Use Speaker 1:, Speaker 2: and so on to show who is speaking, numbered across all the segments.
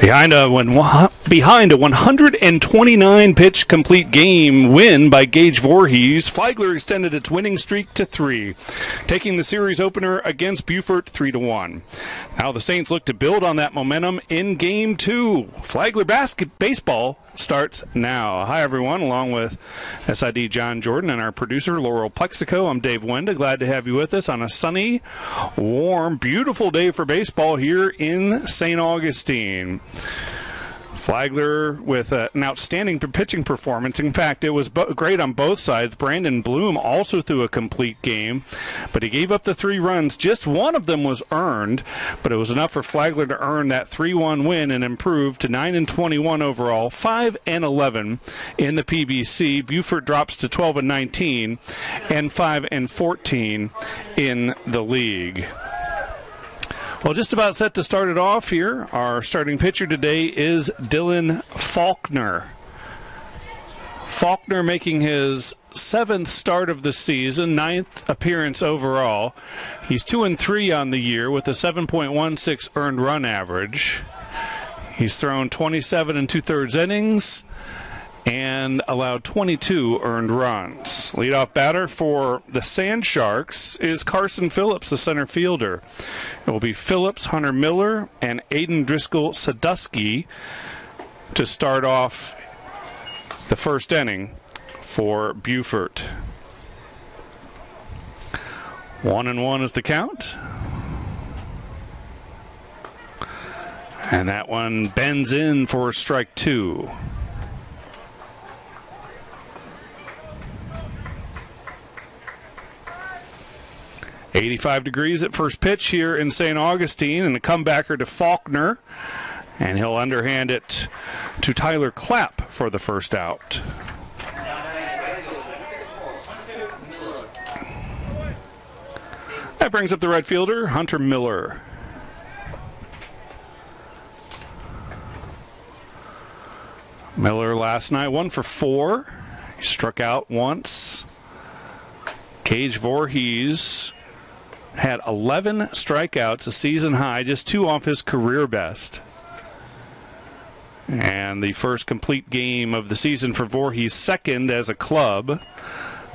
Speaker 1: Behind a 129-pitch complete game win by Gage Voorhees, Flagler extended its winning streak to 3, taking the series opener against Beaufort 3-1. Now the Saints look to build on that momentum in Game 2. Flagler baseball starts now. Hi, everyone, along with SID John Jordan and our producer, Laurel Plexico. I'm Dave Wenda. Glad to have you with us on a sunny, warm, beautiful day for baseball here in St. Augustine. Flagler with an outstanding pitching performance. In fact, it was great on both sides. Brandon Bloom also threw a complete game, but he gave up the 3 runs. Just one of them was earned, but it was enough for Flagler to earn that 3-1 win and improve to 9-21 overall, 5-11 in the PBC. Beaufort drops to 12-19 and 5-14 in the league. Well, just about set to start it off here. Our starting pitcher today is Dylan Faulkner. Faulkner making his 7th start of the season, 9th appearance overall. He's 2-3 on the year with a 7.16 earned run average. He's thrown 27 2/3 innings and allowed 22 earned runs. Leadoff batter for the Sand Sharks is Carson Phillips, the center fielder. It will be Phillips, Hunter Miller, and Aiden Driscoll-Sadusky to start off the first inning for Beaufort. 1-1 is the count. And that one bends in for strike 2. .85 degrees at first pitch here in St. Augustine, and a comebacker to Faulkner, and he'll underhand it to Tyler Clapp for the first out. That brings up the right fielder, Hunter Miller. Miller last night 1 for 4. He struck out once. Gage Voorhees had 11 strikeouts, a season high, just 2 off his career best. And the first complete game of the season for Voorhees, 2nd as a club.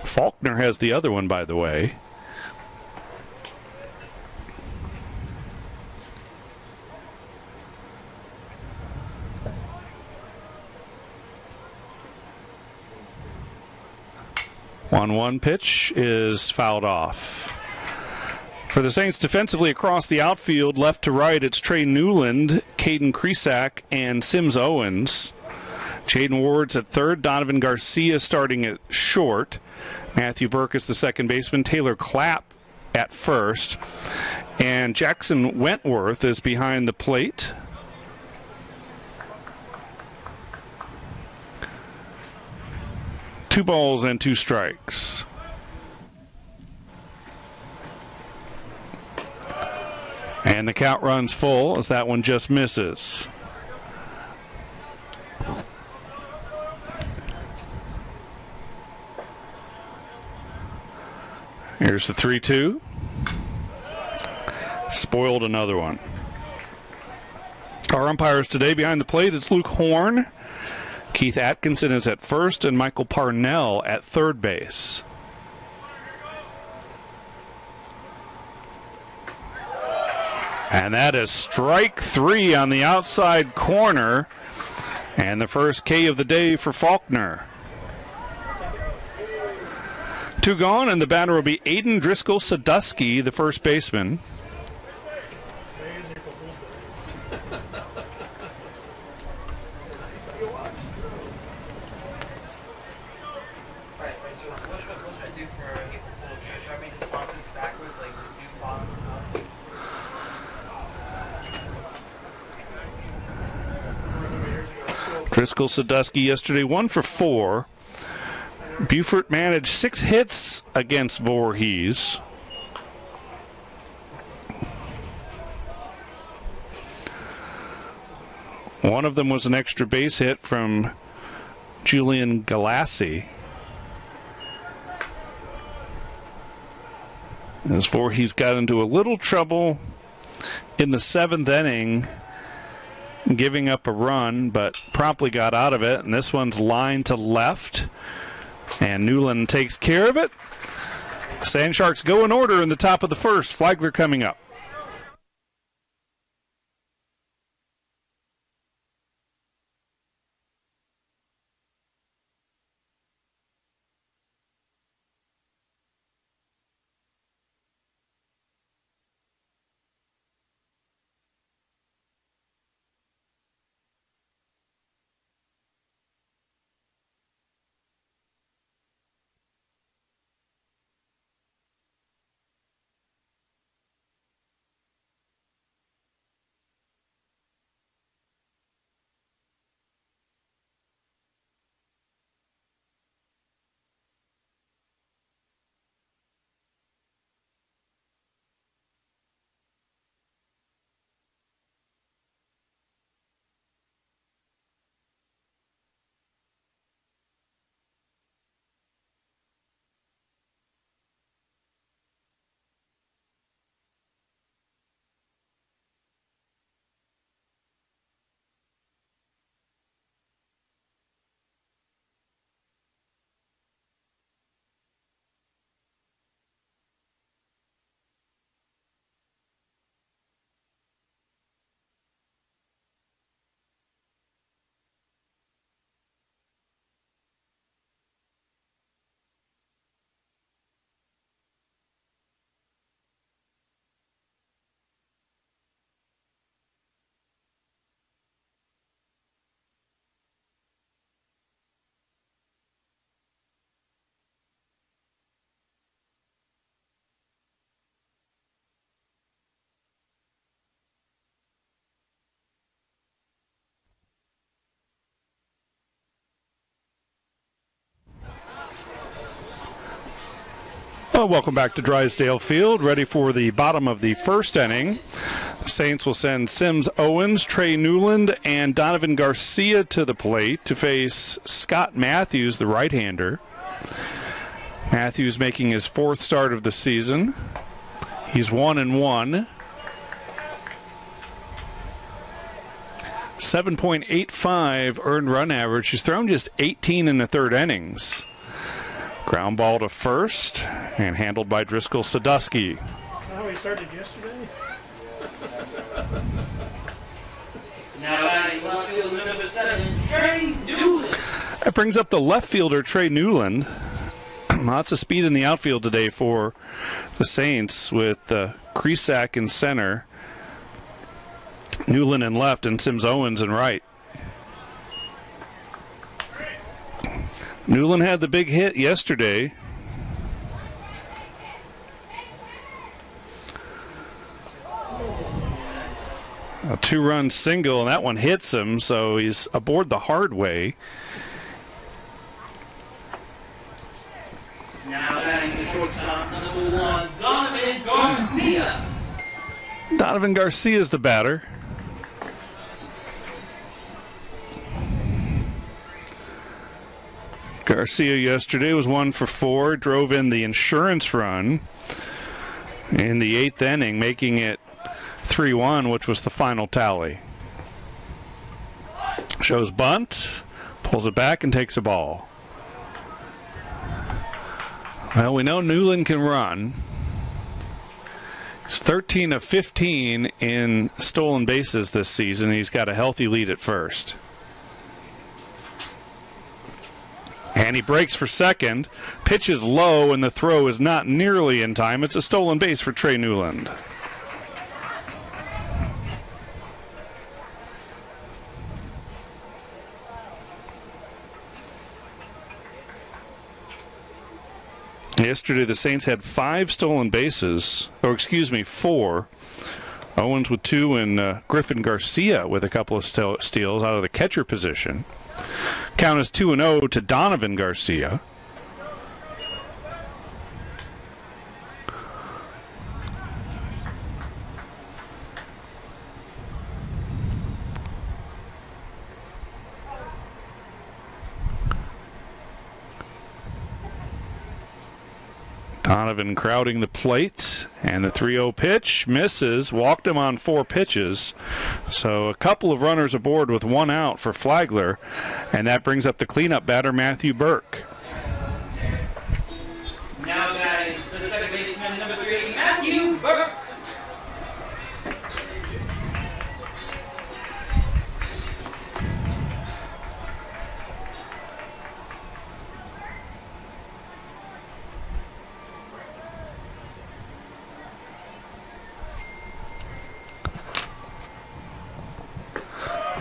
Speaker 1: Faulkner has the other one, by the way. One pitch is fouled off. For the Saints defensively across the outfield, left to right, it's Trey Newland, Caden Kresak, and Sims Owens. Jaden Ward's at third, Donovan Garcia starting at short. Matthew Burke is the second baseman, Taylor Clapp at first. And Jackson Wentworth is behind the plate. Two balls and 2 strikes. And the count runs full as that one just misses. Here's the 3-2. Spoiled another one. Our umpires today behind the plate, it's Luke Horn. Keith Atkinson is at first and Michael Parnell at third base. And that is strike 3 on the outside corner. And the first K of the day for Faulkner. 2 gone, and the batter will be Aiden Driscoll-Sadusky, the first baseman. Driscoll-Sadusky yesterday 1 for 4. Beaufort managed 6 hits against Voorhees. One of them was an extra base hit from Julian Galassi. As Voorhees got into a little trouble in the 7th inning giving up a run, but promptly got out of it. And this one's lined to left, and Newland takes care of it. Sand Sharks go in order in the top of the first. Flagler coming up. Well, welcome back to Drysdale Field, ready for the bottom of the first inning. The Saints will send Sims Owens, Trey Newland, and Donovan Garcia to the plate to face Scott Matthews, the right-hander. Matthews making his fourth start of the season. He's 1-1. 7.85 earned run average. He's thrown just 18 in the third innings. Ground ball to first and handled by Driscoll Sadusky.
Speaker 2: How he started yesterday?
Speaker 3: Now batting left field number 7, Trey Newland.
Speaker 1: That brings up the left fielder, Trey Newland. Lots of speed in the outfield today for the Saints with Kresak in center, Newland in left, and Sims Owens in right. Newland had the big hit yesterday. A two-run single, and that one hits him, so he's aboard the hard way.
Speaker 3: Now batting the shortstop, number 1, Donovan Garcia.
Speaker 1: Donovan Garcia is the batter. Garcia yesterday was 1 for 4, drove in the insurance run in the 8th inning, making it 3-1, which was the final tally. Shows bunt, pulls it back, and takes a ball. Well, we know Newland can run. He's 13 of 15 in stolen bases this season. He's got a healthy lead at first. And he breaks for second. Pitch is low, and the throw is not nearly in time. It's a stolen base for Trey Newland. Yesterday, the Saints had 5 stolen bases, or excuse me, 4. Owens with 2 and Griffin Garcia with a couple of steals out of the catcher position. Count is 2-0 to Donovan Garcia. Donovan crowding the plate, and the 3-0 pitch misses. Walked him on 4 pitches. So a couple of runners aboard with 1 out for Flagler, and that brings up the cleanup batter, Matthew Burke.
Speaker 3: Now that is the second baseman, number 3, Matthew Burke.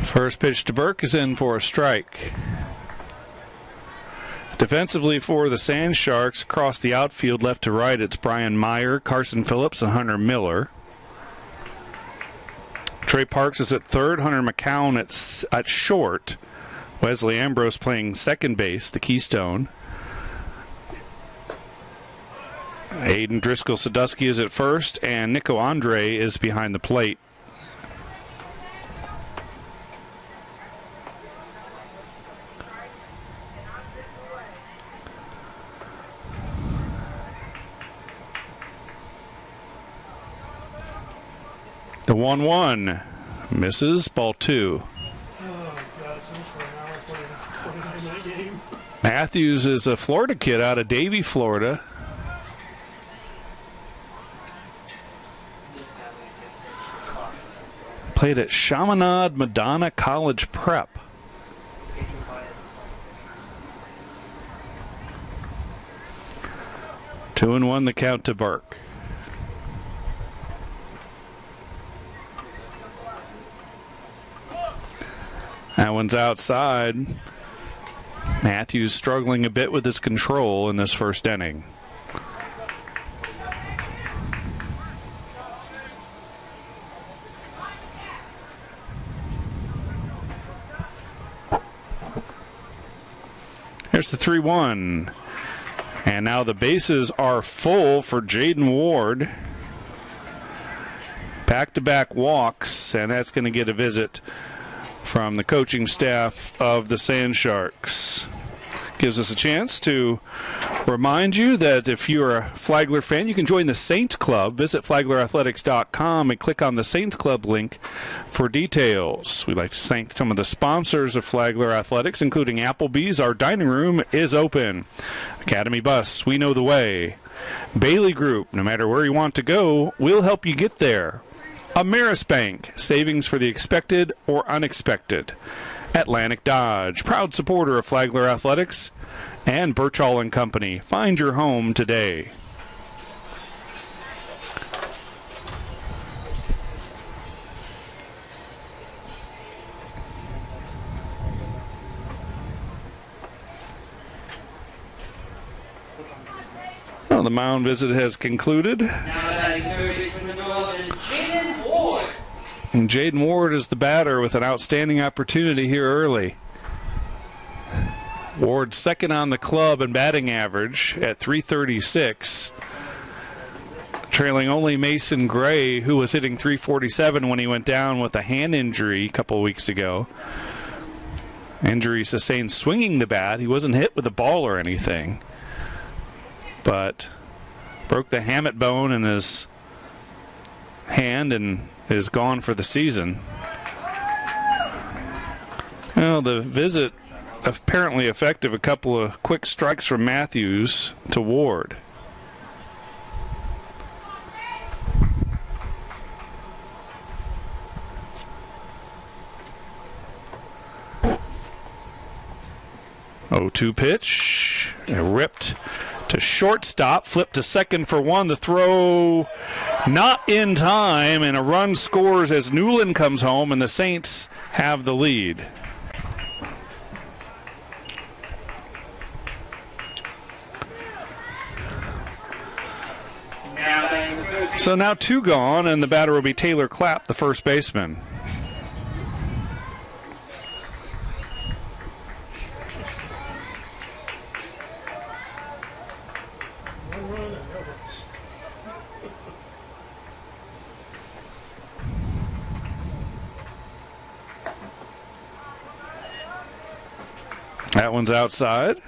Speaker 1: First pitch to Burke is in for a strike. Defensively for the Sand Sharks, across the outfield left to right, it's Brian Meyer, Carson Phillips, and Hunter Miller. Trey Parks is at third, Hunter McCown at short. Wesley Ambrose playing second base, the Keystone. Aiden Driscoll-Sadusky is at first, and Nico Andre is behind the plate. The 1-1 misses, ball 2.
Speaker 2: Oh, God, it's almost for an hour, 49-minute game.
Speaker 1: Matthews is a Florida kid out of Davie, Florida. Played at Chaminade Madonna College Prep. 2-1 the count to Burke. That one's outside. Matthews struggling a bit with his control in this first inning. Here's the 3-1. And now the bases are full for Jaden Ward. Back-to-back walks, and that's going to get a visit from the coaching staff of the Sand Sharks. Gives us a chance to remind you that if you're a Flagler fan, you can join the Saints Club. Visit FlaglerAthletics.com and click on the Saints Club link for details. We'd like to thank some of the sponsors of Flagler Athletics, including Applebee's. Our dining room is open. Academy Bus, we know the way. Bailey Group, no matter where you want to go, we'll help you get there. Ameris Bank, savings for the expected or unexpected. Atlantic Dodge, proud supporter of Flagler Athletics. And Birchall & Company, find your home today. Well, the mound visit has concluded. And Jaden Ward is the batter with an outstanding opportunity here early. Ward second on the club in batting average at .336, trailing only Mason Gray, who was hitting .347 when he went down with a hand injury a couple of weeks ago. Injury sustained swinging the bat. He wasn't hit with a ball or anything, but broke the hamate bone in his hand and is gone for the season. Well, the visit apparently effective. A couple of quick strikes from Matthews to Ward. Oh, 2 pitch. Ripped to shortstop. Flipped to second for 1. The throw not in time, and a run scores as Newland comes home, and the Saints have the lead. So now 2 gone, and the batter will be Taylor Clapp, the first baseman. That one's outside.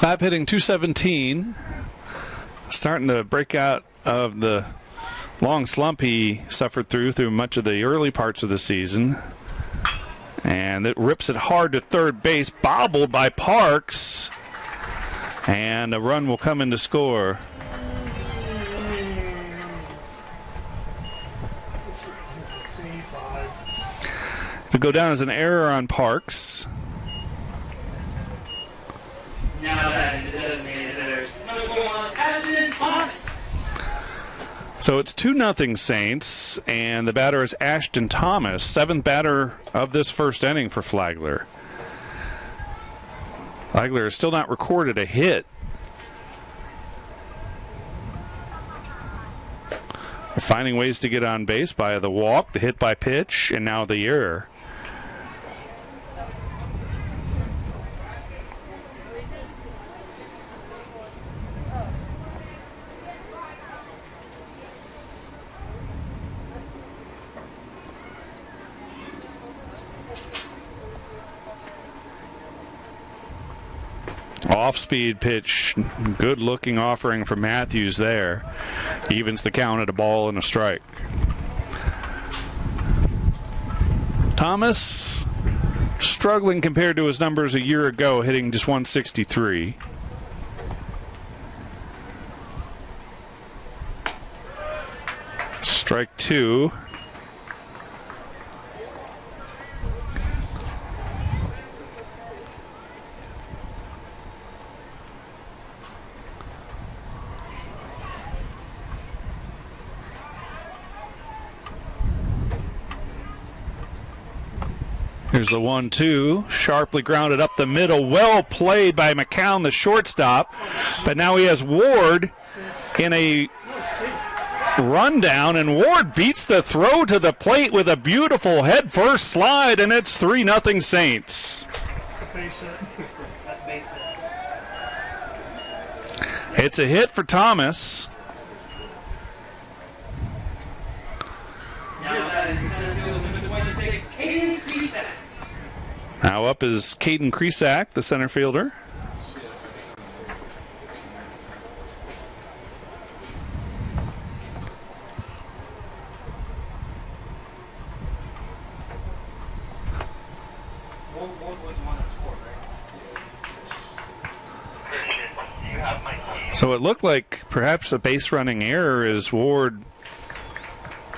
Speaker 1: Fab hitting .217. Starting to break out of the long slump he suffered through much of the early parts of the season. And it rips it hard to third base, bobbled by Parks. And a run will come in to score. It'll go down as an error on Parks.
Speaker 3: Now batting the designated hitter, number 1, Ashton Thomas.
Speaker 1: So it's 2-0 Saints, and the batter is Ashton Thomas, seventh batter of this first inning for Flagler. Flagler has still not recorded a hit. They're finding ways to get on base by the walk, the hit by pitch, and now the error. Off-speed pitch, good-looking offering from Matthews there. Evens the count at a ball and a strike. Thomas struggling compared to his numbers a year ago, hitting just .163. Strike two. Here's the 1-2, sharply grounded up the middle. Well played by McCown, the shortstop. But now he has Ward in a rundown, and Ward beats the throw to the plate with a beautiful head-first slide, and it's 3-0 Saints.
Speaker 2: Base hit.
Speaker 3: That's base hit.
Speaker 1: It's a hit for Thomas.
Speaker 3: Now batting center field, number 26, Caden Krisak.
Speaker 1: Now up is Caden Krisak, the center fielder. So it looked like perhaps a base running error as Ward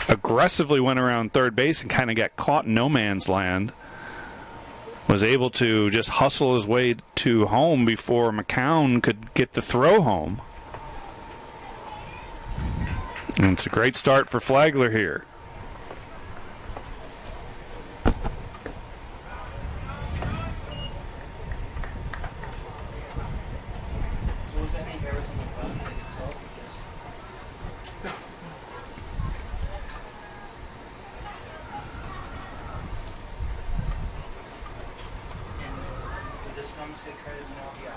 Speaker 1: aggressively went around third base and kind of got caught in no man's land. Was able to just hustle his way to home before McCown could get the throw home. And it's a great start for Flagler here.
Speaker 3: So was there any errors on the button itself? And did this Thomas get credit now? Yeah.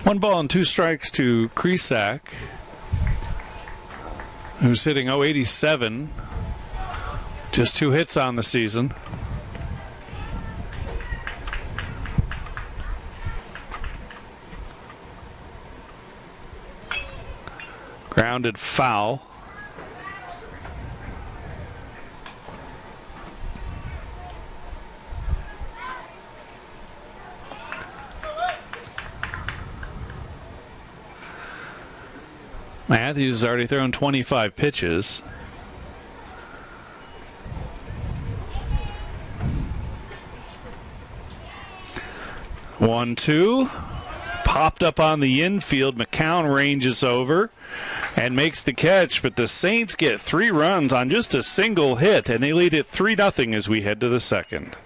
Speaker 1: One ball and two strikes to Krisak, who's hitting .087. Just 2 hits on the season. Grounded foul. Matthews has already thrown 25 pitches. One, two. Popped up on the infield. McCown ranges over and makes the catch, but the Saints get 3 runs on just a single hit, and they lead it 3-0 as we head to the second.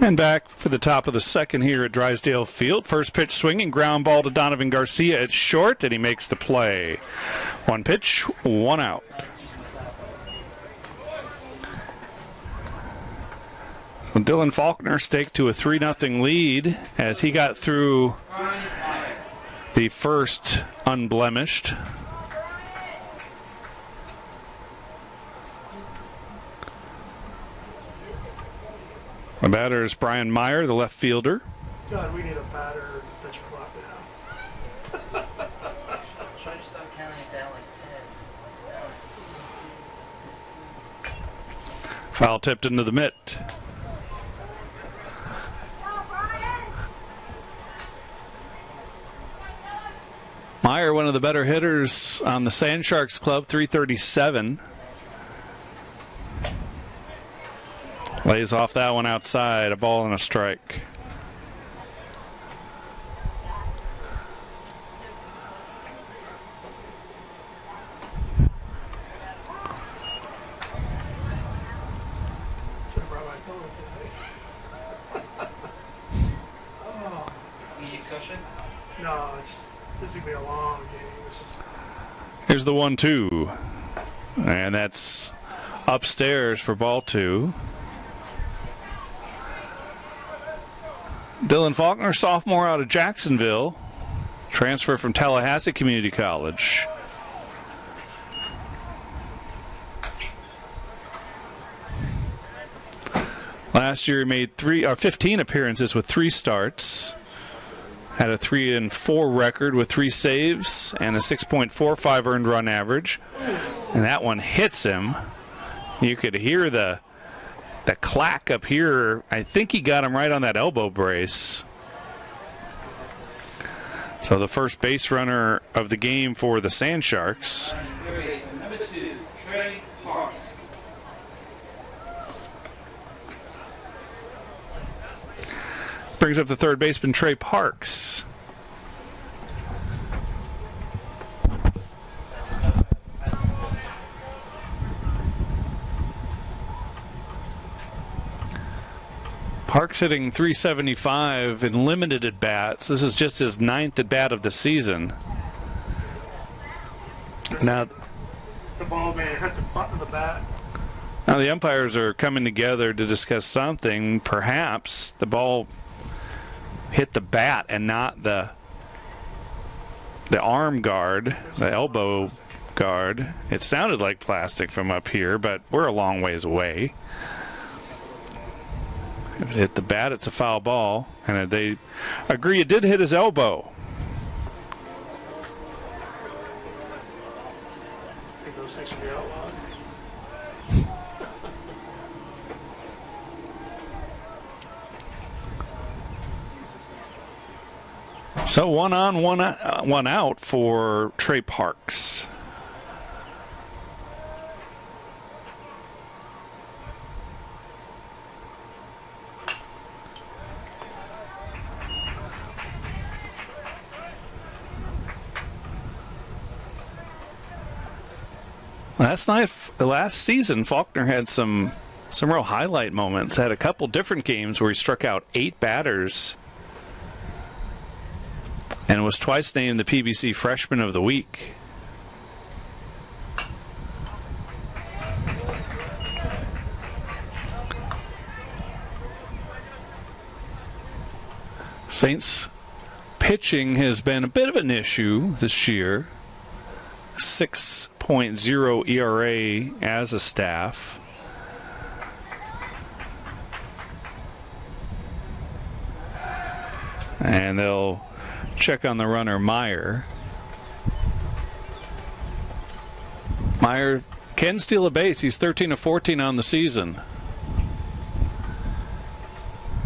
Speaker 1: And back for the top of the second here at Drysdale Field. First pitch swinging, ground ball to Donovan Garcia at short, and he makes the play. One pitch, one out. So Dylan Faulkner staked to a 3-0 lead as he got through the first unblemished. The batter is Brian Meyer, the left fielder.
Speaker 2: God, we need a batter pitch clock now.
Speaker 3: Try to stop counting it down like 10.
Speaker 1: Foul tipped into the mitt. Meyer, one of the better hitters on the Sand Sharks club, 337. Lays off that one outside, a ball and a strike.
Speaker 2: Should have brought my phone today.
Speaker 3: Easy cushion.
Speaker 2: No, this is going to be a long game. It's just...
Speaker 1: Here's the 1-2. And that's upstairs for ball 2. Dylan Faulkner, sophomore out of Jacksonville, transfer from Tallahassee Community College. Last year he made 15 appearances with 3 starts. Had a 3-4 record with 3 saves and a 6.45 earned run average. And that one hits him. You could hear the clack up here. I think he got him right on that elbow brace. So the first base runner of the game for the Sand Sharks.
Speaker 3: Number 2, Trey Parks.
Speaker 1: Brings up the third baseman, Trey Parks. Parks hitting .375 in limited at-bats. This is just his 9th at-bat of the season. Now,
Speaker 2: The ball may hit the butt of the bat.
Speaker 1: now the umpires are coming together to discuss something. Perhaps the ball hit the bat and not the arm guard, the elbow guard. It sounded like plastic from up here, but we're a long ways away. If it hit the bat, it's a foul ball. And they agree it did hit his elbow.
Speaker 2: I think those things should be outlawed.
Speaker 1: So one on, one out for Trey Parks. Last season, Faulkner had some real highlight moments. Had a couple different games where he struck out 8 batters and was twice named the PBC Freshman of the Week. Saints pitching has been a bit of an issue this year. 6.0 ERA as a staff. And they'll check on the runner, Meyer. Meyer can steal a base. He's 13 of 14 on the season.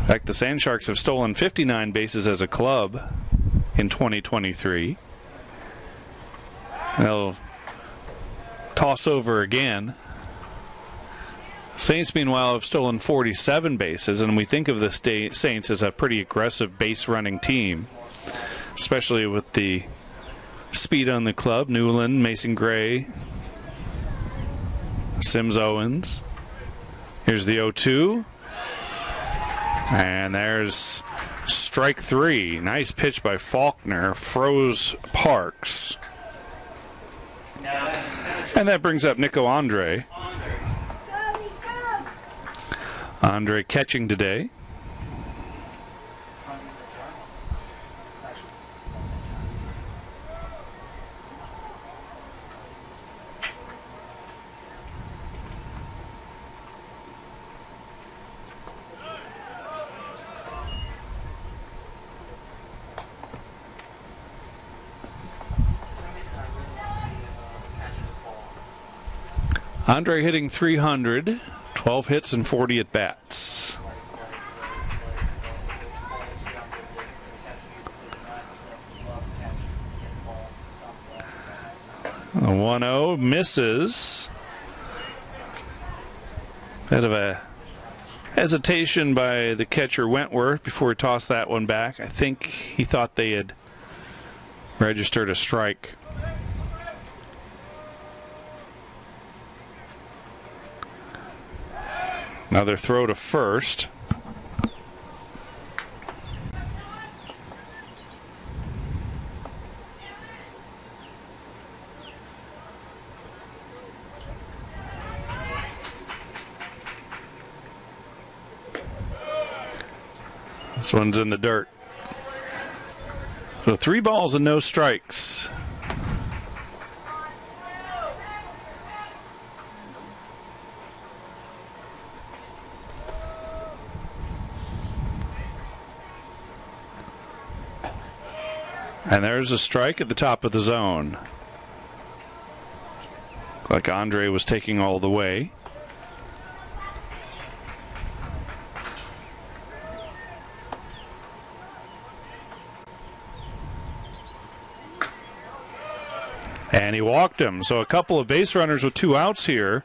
Speaker 1: In fact, the Sand Sharks have stolen 59 bases as a club in 2023. They'll toss over again. Saints, meanwhile, have stolen 47 bases, and we think of the Saints as a pretty aggressive base-running team, especially with the speed on the club. Newland, Mason Gray, Sims Owens. Here's the 0-2. And there's strike three. Nice pitch by Faulkner. Froze Parks. And that brings up Nico Andre. Andre catching today. Andre hitting 300, 12 hits and 40 at bats. The 1-0 misses. Bit of a hesitation by the catcher Wentworth before he tossed that one back. I think he thought they had registered a strike. Another throw to first. This one's in the dirt. So 3 balls and no strikes. And there's a strike at the top of the zone. Like Andre was taking all the way. And he walked him. So a couple of base runners with 2 outs here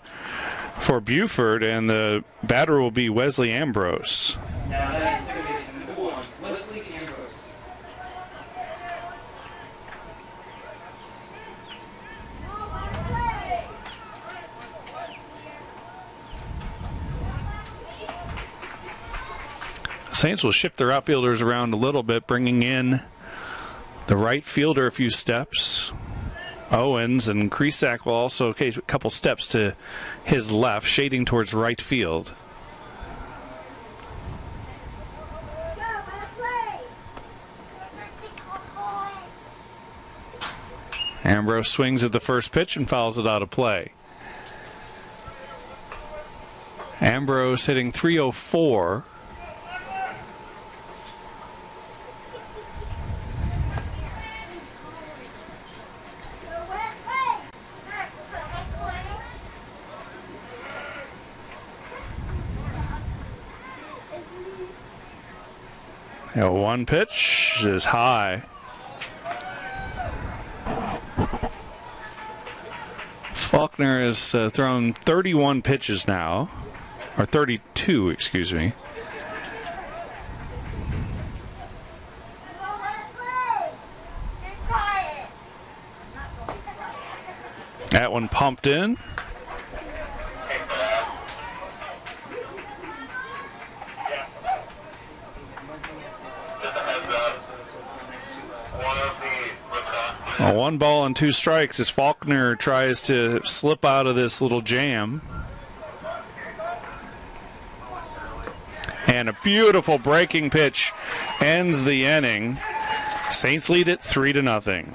Speaker 1: for Beaufort, and the batter will be Wesley Ambrose.
Speaker 3: Now that is number 1, Wesley Ambrose.
Speaker 1: Saints will shift their outfielders around a little bit, bringing in the right fielder a few steps. Owens, and Kresak will also take a couple steps to his left, shading towards right field. Ambrose swings at the first pitch and fouls it out of play. Ambrose hitting 304. One pitch is high. Faulkner has thrown 31 pitches now, or 32, excuse me. That one pumped in. Well, 1 ball and 2 strikes as Faulkner tries to slip out of this little jam. And a beautiful breaking pitch ends the inning. Saints lead it 3-0.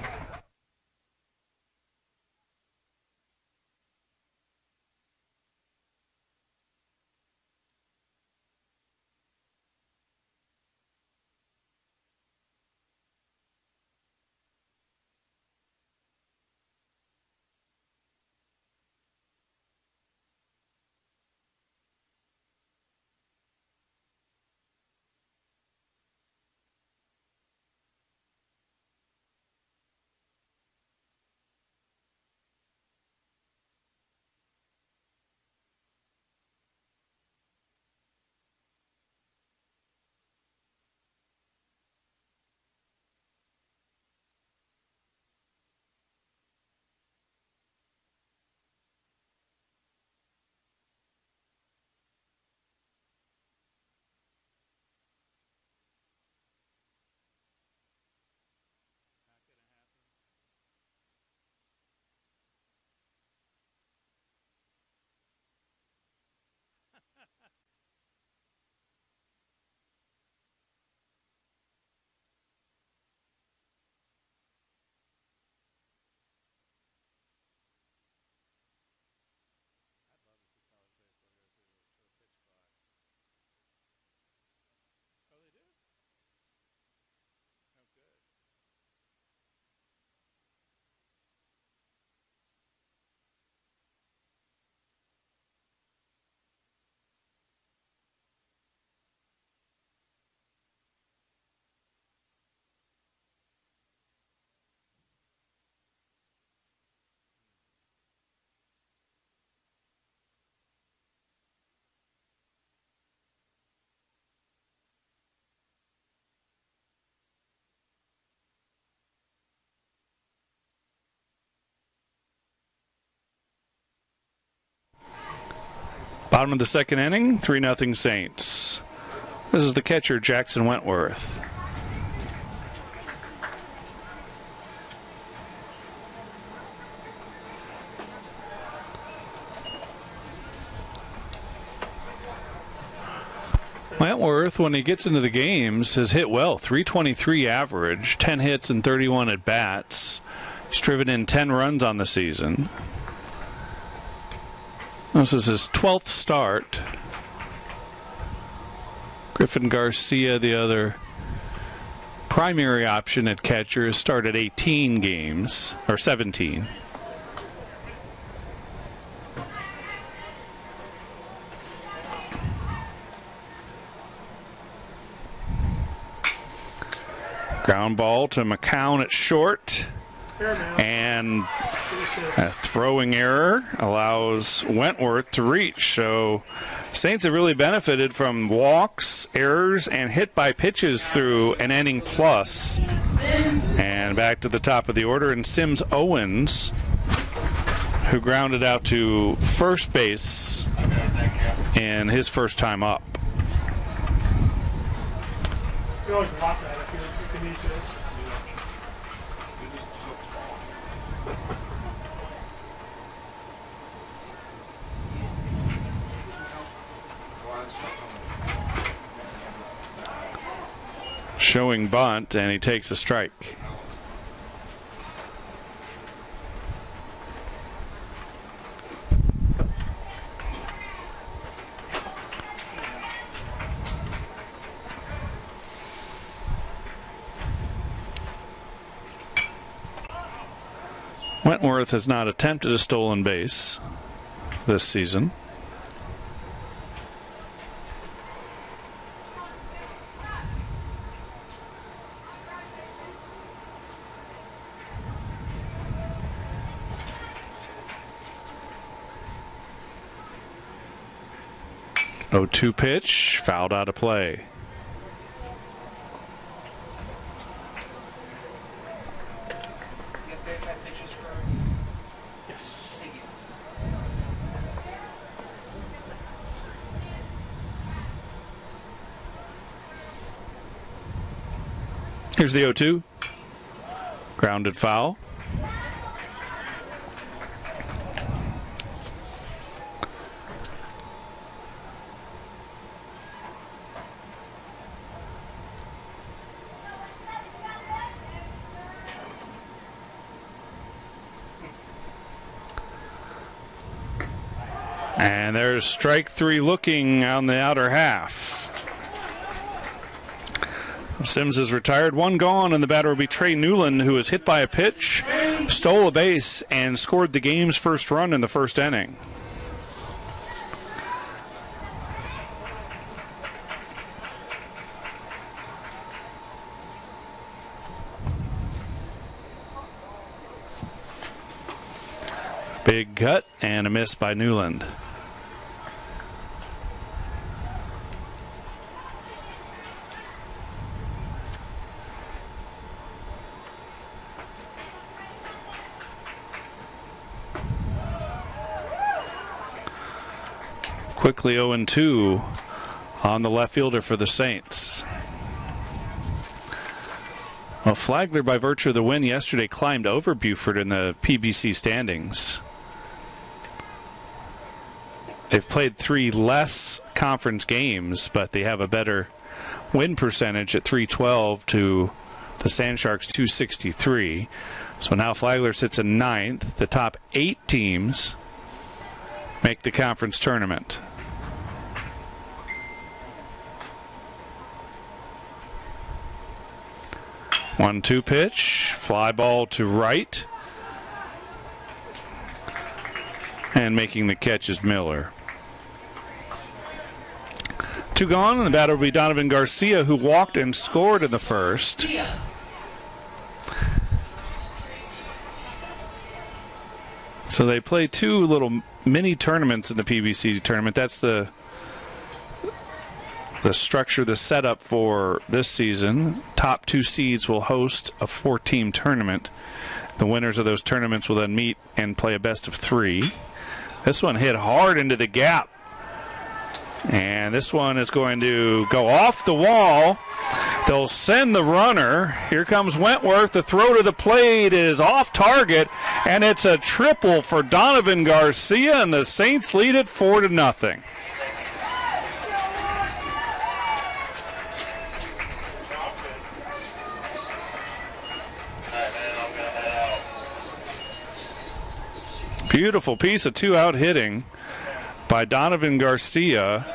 Speaker 1: Bottom of the second inning, 3-0 Saints. This is the catcher, Jackson Wentworth. Wentworth, when he gets into the games, has hit well. 323 average, 10 hits and 31 at-bats. He's driven in 10 runs on the season. This is his 12th start. Griffin Garcia, the other primary option at catcher, has started 18 games, or 17. Ground ball to McCown at short. And a throwing error allows Wentworth to reach. So Saints have really benefited from walks, errors, and hit by pitches through an inning plus. And back to the top of the order, and Sims Owens, who grounded out to first base in his first time up.
Speaker 2: You always lock that if you need to.
Speaker 1: Showing bunt, and he takes a strike. Wentworth has not attempted a stolen base this season. Oh, 2 pitch, fouled out of play. Here's the 0-2. Grounded foul. And there's strike 3 looking on the outer half. Sims is retired, 1 gone, and the batter will be Trey Newland, who was hit by a pitch, stole a base, and scored the game's first run in the first inning. Big cut and a miss by Newland. Quickly 0-2 on the left fielder for the Saints. Well, Flagler, by virtue of the win yesterday, climbed over Beaufort in the PBC standings. They've played 3 less conference games, but they have a better win percentage at .312 to the Sand Sharks' .263. So now Flagler sits in 9th. The top 8 teams make the conference tournament. One-two pitch, fly ball to right, and making the catch is Miller. 2 gone, and the batter will be Donovan Garcia, who walked and scored in the first. So they play 2 little mini tournaments in the PBC tournament. That's the structure, the setup for this season. Top 2 seeds will host a 4-team tournament. The winners of those tournaments will then meet and play a best of 3. This one hit hard into the gap And this one is going to go off the wall. They'll send the runner. Here comes Wentworth. The throw to the plate is off target, and it's a triple for Donovan Garcia, and the Saints lead it 4-0. Beautiful piece of two-out hitting by Donovan Garcia.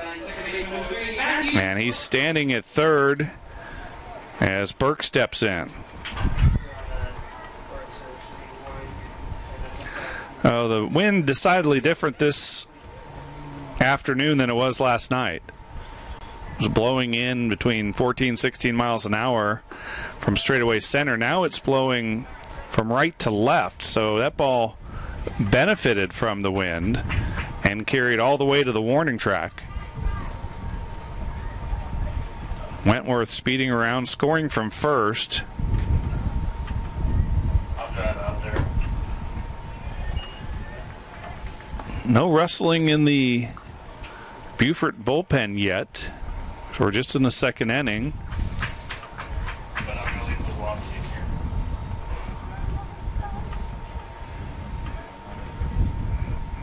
Speaker 1: And he's standing at third as Burke steps in. Oh, the wind decidedly different this afternoon than it was last night. It was blowing in between 14, 16 miles an hour from straightaway center. Now it's blowing from right to left, so that ball benefited from the wind and carried all the way to the warning track. Wentworth speeding around, scoring from first. No rustling in the Beaufort bullpen yet. We're just in the second inning.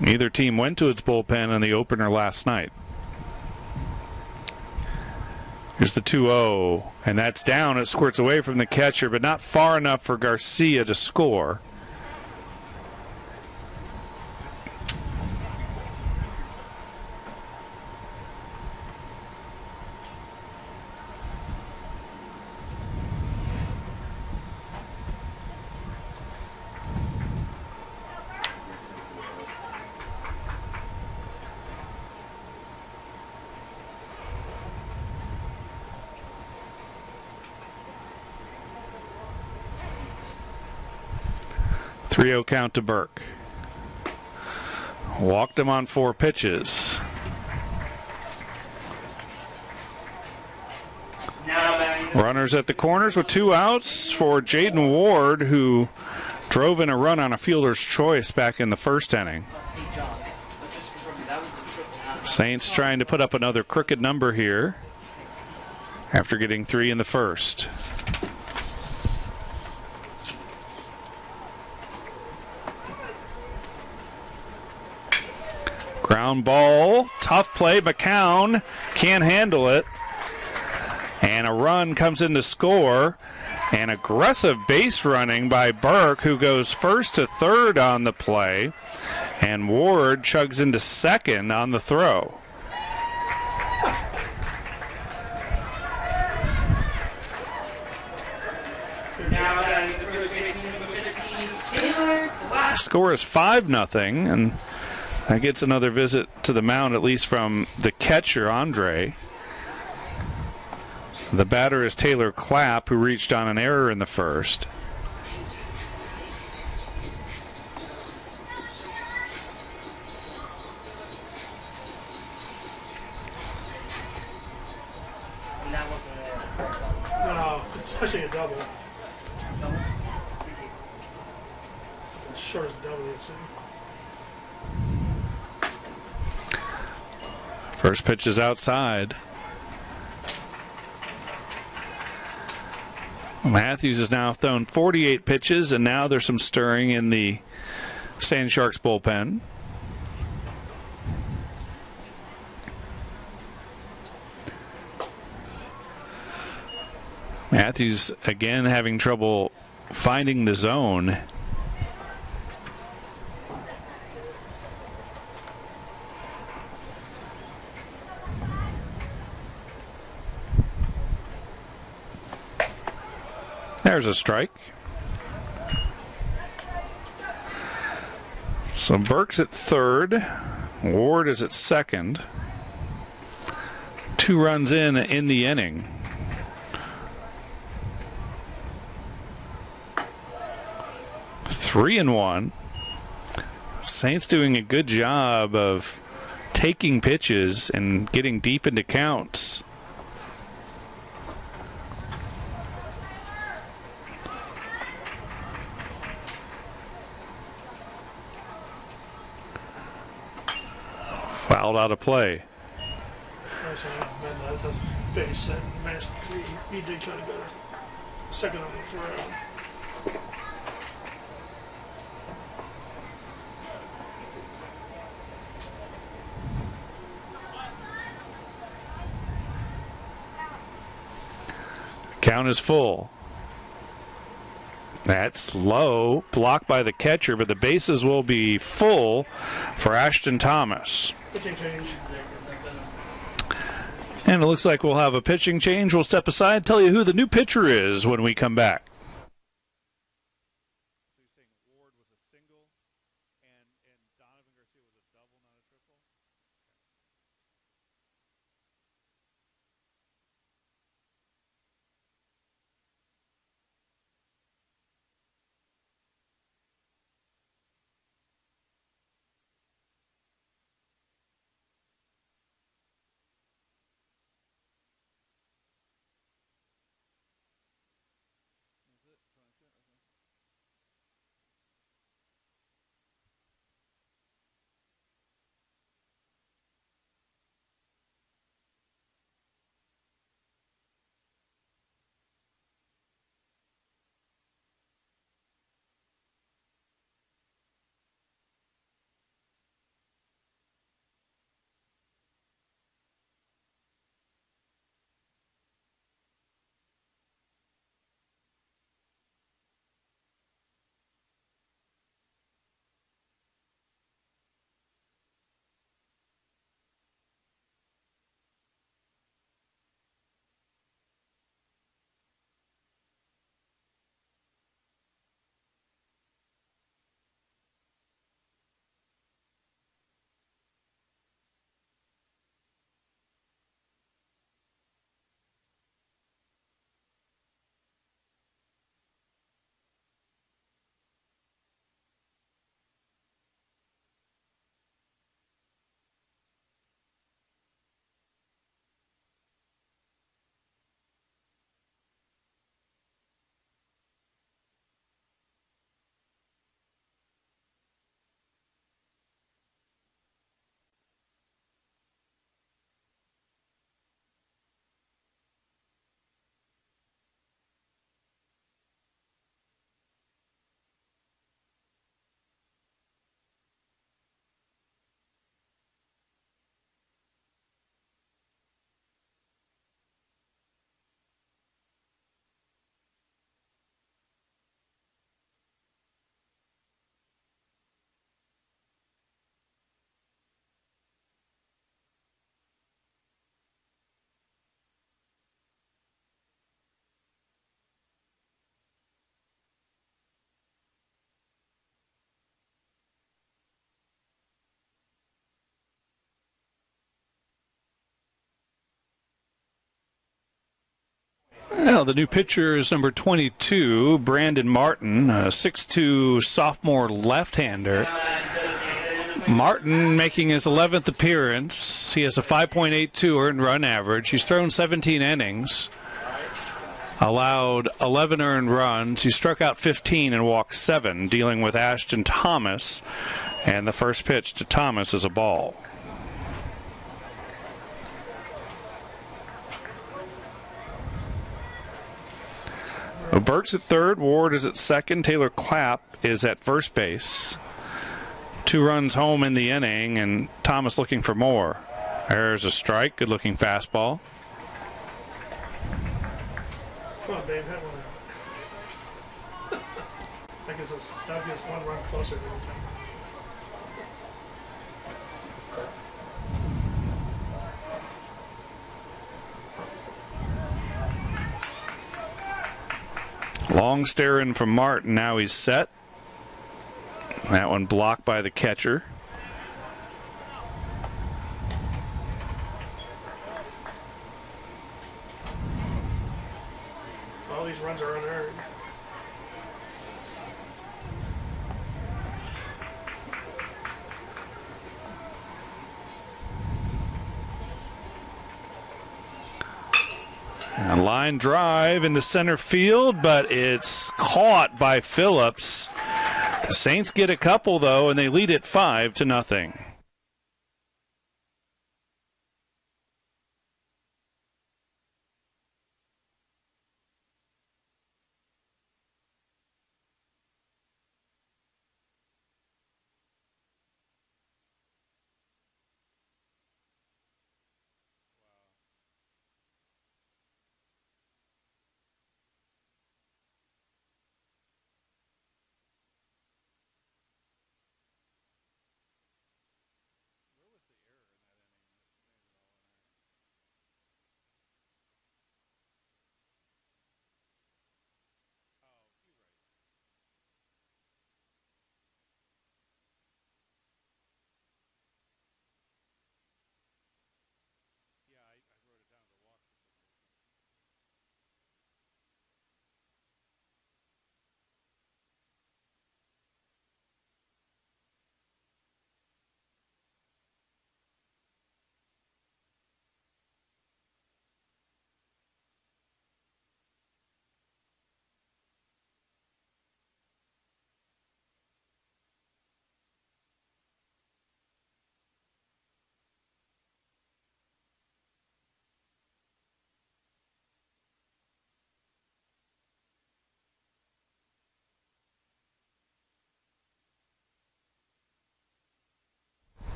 Speaker 1: Neither team went to its bullpen in the opener last night. Here's the 2-0, and that's down. It squirts away from the catcher, but not far enough for Garcia to score. .3-0 count to Burke. Walked him on 4 pitches. Runners at the corners with 2 outs for Jaden Ward, who drove in a run on a fielder's choice back in the first inning. Saints trying to put up another crooked number here after getting 3 in the first. Ground ball, tough play. McCown can't handle it. And a run comes in to score. And aggressive base running by Burke, who goes first to third on the play. And Ward chugs into second on the throw. Score is 5-0, and that gets another visit to the mound, at least from the catcher, Andre. The batter is Taylor Clapp, who reached on an error in the first.
Speaker 2: No, it's actually a double. As short as a double, you see.
Speaker 1: First pitch is outside. Matthews has now thrown 48 pitches, and now there's some stirring in the Sand Sharks bullpen. Matthews again having trouble finding the zone. There's a strike. So Burke's at third. Ward is at second. 2 runs in the inning. Three and 1. Saints doing a good job of taking pitches and getting deep into counts. Fouled out of play.
Speaker 2: Actually, that's a base and minus 3. He did kind of better. Second on the round.
Speaker 1: Count is full. That's low, blocked by the catcher, but the bases will be full for Ashton Thomas.
Speaker 2: Pitching change.
Speaker 1: And it looks like we'll have a pitching change. We'll step aside, tell you who the new pitcher is when we come back. Well, the new pitcher is number 22, Brandon Martin, a 6'2 sophomore left-hander. Martin making his 11th appearance. He has a 5.82 earned run average. He's thrown 17 innings, allowed 11 earned runs. He struck out 15 and walked 7, dealing with Ashton Thomas. And the first pitch to Thomas is a ball. Burke's at third, Ward is at second, Taylor Clapp is at first base. 2 runs home in the inning, and Thomas looking for more. There's a strike, good-looking fastball.
Speaker 2: Come on, babe, hit one. That gives us 1 run closer to the time.
Speaker 1: Long staring from Martin. Now he's set. That one blocked by the catcher.
Speaker 2: All these runs are unearned.
Speaker 1: A line drive into center field, but it's caught by Phillips. The Saints get a couple, though, and they lead it 5-0.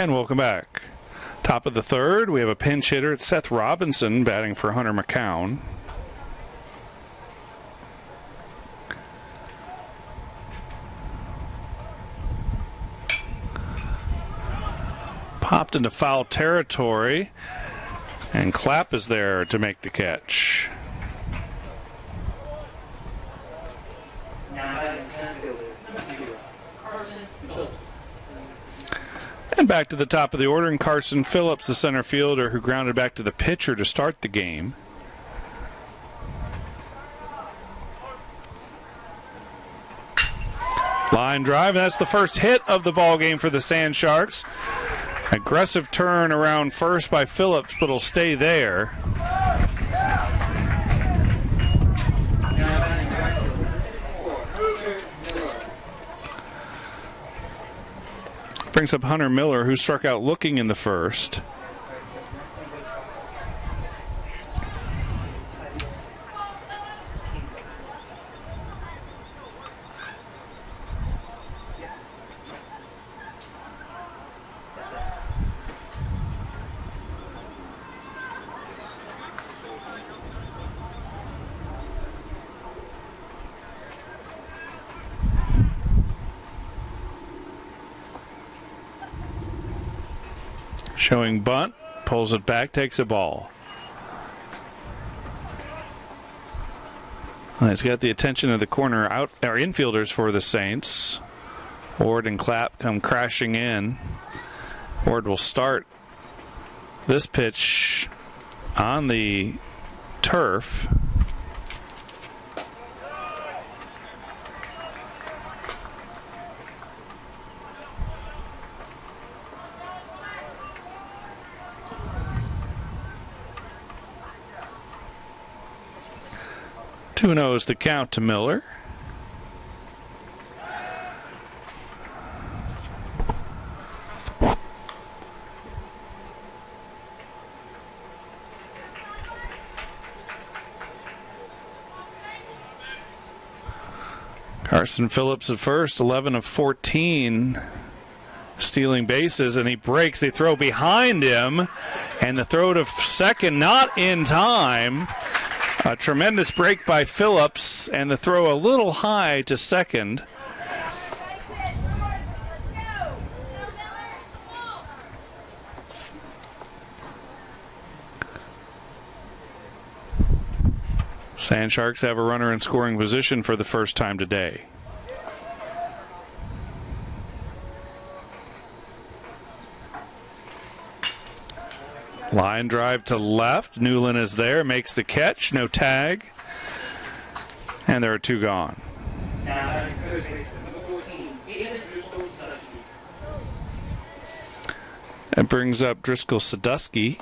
Speaker 1: And welcome back. Top of the third, we have a pinch hitter. It's Seth Robinson batting for Hunter McCown. Popped into foul territory, and Clapp is there to make the catch. And back to the top of the order, and Carson Phillips, the center fielder, who grounded back to the pitcher to start the game. Line drive, and that's the first hit of the ball game for the Sand Sharks. Aggressive turn around first by Phillips, but it'll stay there. Brings up Hunter Miller, who struck out looking in the first. Showing bunt, pulls it back, takes a ball. He's got the attention of the corner infielders for the Saints. Ward and Clapp come crashing in. Ward will start this pitch on the turf. Who knows the count to Miller. Carson Phillips at first, 11 of 14 stealing bases, and he breaks. They throw behind him, and the throw to second not in time. A tremendous break by Phillips, and the throw a little high to second. Sand Sharks have a runner in scoring position for the first time today. Line drive to left. Newland is there, makes the catch, no tag. And there are two gone. That brings up Driscoll Sadusky.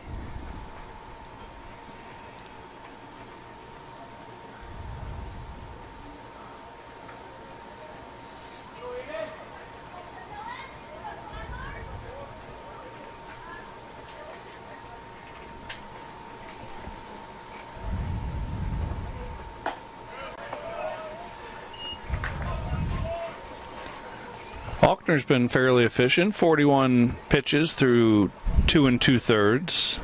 Speaker 1: Faulkner's been fairly efficient, 41 pitches through 2 2/3.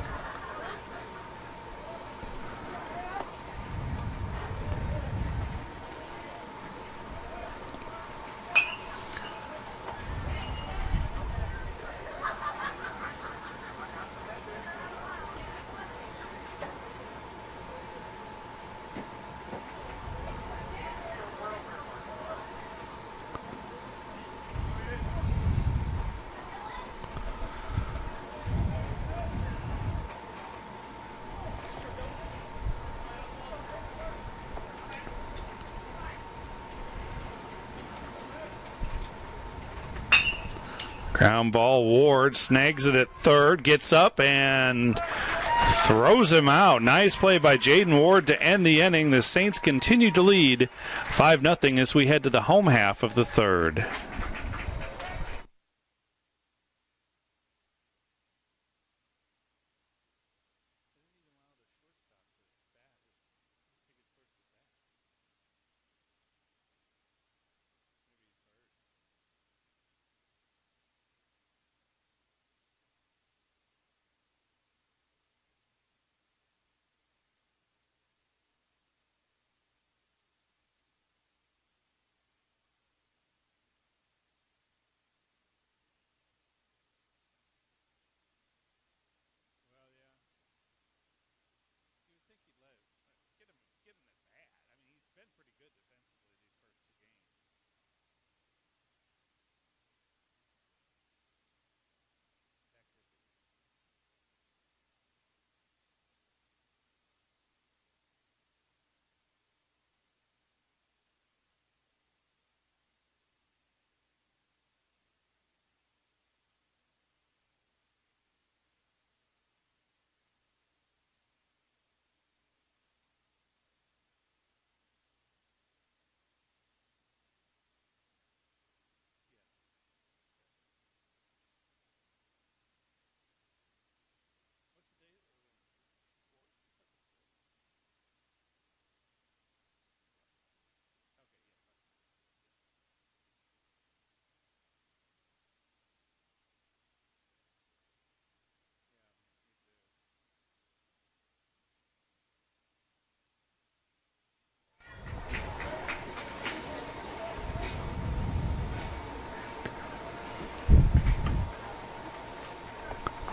Speaker 1: Ground ball, Ward snags it at third, gets up and throws him out. Nice play by Jaden Ward to end the inning. The Saints continue to lead 5-0 as we head to the home half of the third.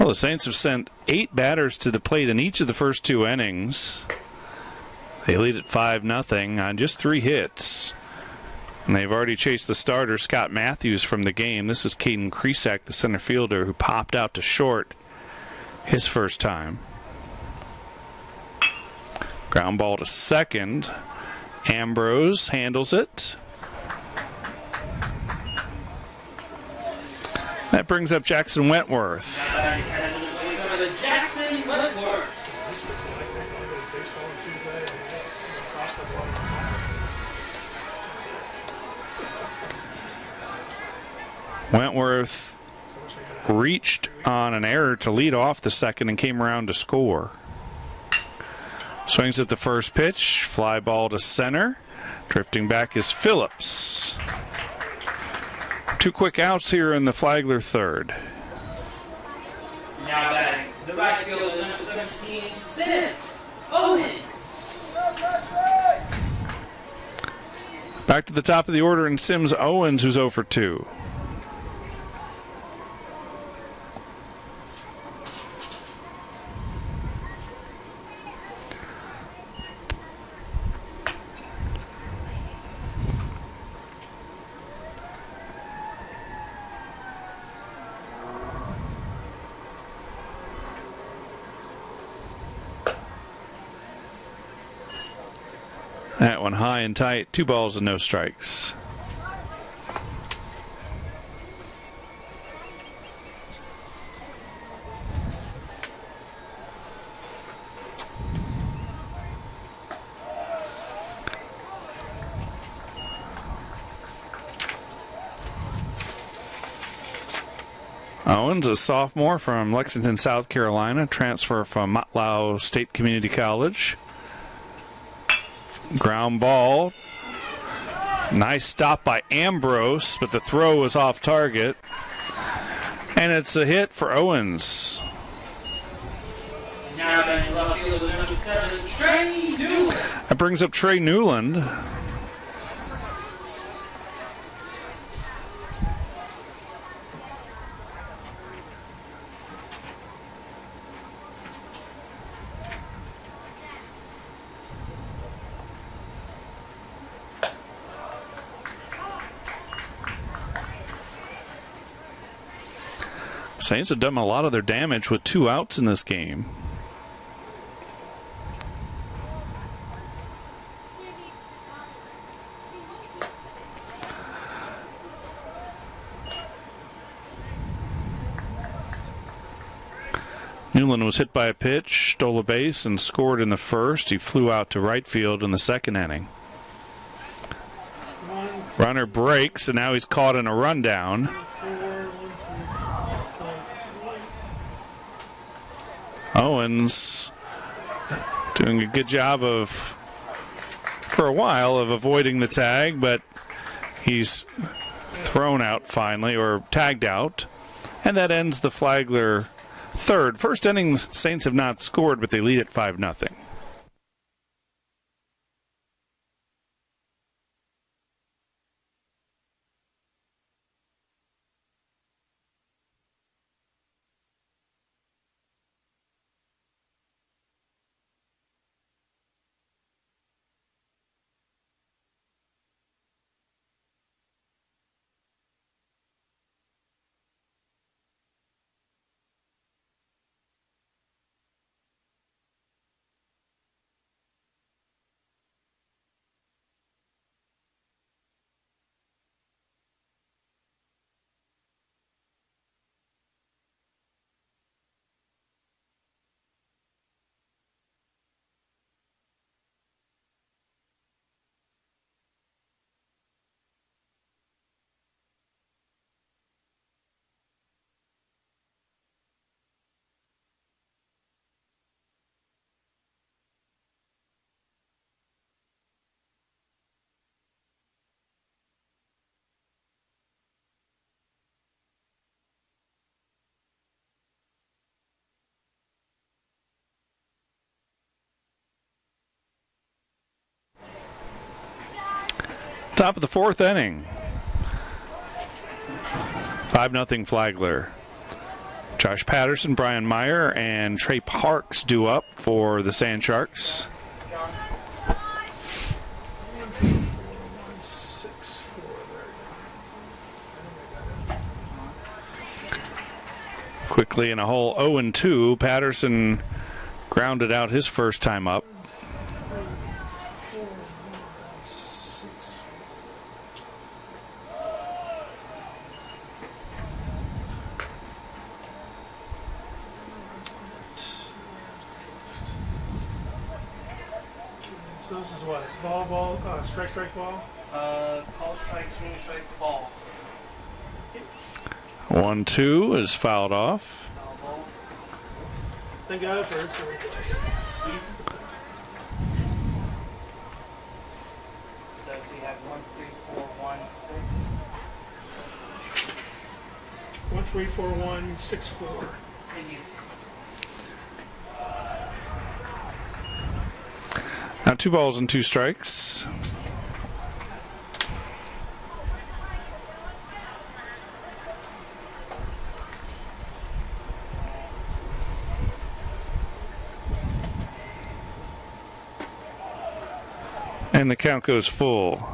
Speaker 1: Well, the Saints have sent 8 batters to the plate in each of the first 2 innings. They lead at 5-0 on just 3 hits. And they've already chased the starter, Scott Matthews, from the game. This is Caden Kresak, the center fielder, who popped out to short his first time. Ground ball to second. Ambrose handles it. That brings up Jackson Wentworth.
Speaker 3: Jackson Wentworth.
Speaker 1: Wentworth reached on an error to lead off the second and came around to score. Swings at the first pitch, fly ball to center. Drifting back is Phillips. 2 quick outs here in the Flagler third.
Speaker 3: Now batting the right fielder, number 17, Sims Owens.
Speaker 1: Back to the top of the order in Sims Owens, who's 0 for 2. That one high and tight, 2 balls and no strikes. Owens, a sophomore from Lexington, South Carolina, transfer from Motlao State Community College. Ground ball. Nice stop by Ambrose, but the throw was off target. And it's a hit for Owens.
Speaker 3: Now batting left fielder, number 7, Trey Newland.
Speaker 1: That brings up Trey Newland. Saints have done a lot of their damage with 2 outs in this game. Newland was hit by a pitch, stole a base, and scored in the first. He flew out to right field in the second inning. Runner breaks, and now he's caught in a rundown. Owens doing a good job for a while, of avoiding the tag, but he's thrown out finally, or tagged out. And that ends the Flagler third. First inning, the Saints have not scored, but they lead at 5-0. Top of the fourth inning. 5-0 Flagler. Josh Patterson, Brian Meyer, and Trey Parks due up for the Sand Sharks. Quickly in a hole 0-2, Patterson grounded out his first time up.
Speaker 2: So this is what? Ball, strike, ball?
Speaker 3: Call strike, swing strike, ball.
Speaker 1: 1-2 is fouled off.
Speaker 3: Ball.
Speaker 2: Thank God for instant replay.
Speaker 3: So you have 1, 3, 4, 1, 6.
Speaker 2: 1, 3, 4, 1, 6, 4.
Speaker 3: And you.
Speaker 1: Now 2 balls and 2 strikes. And the count goes full.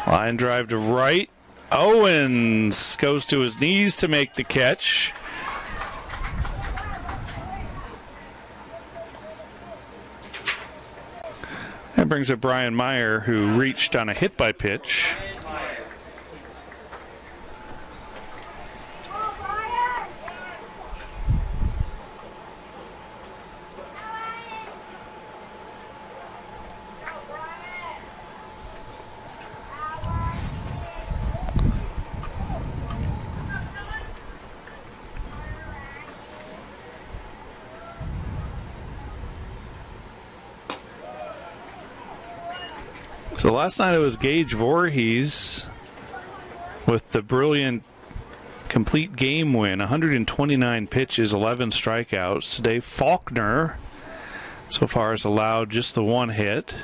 Speaker 1: Line drive to right. Owens goes to his knees to make the catch. That brings up Brian Meyer, who reached on a hit by pitch. So last night it was Gage Voorhees with the brilliant complete game win, 129 pitches, 11 strikeouts. Today Faulkner so far has allowed just the 1 hit.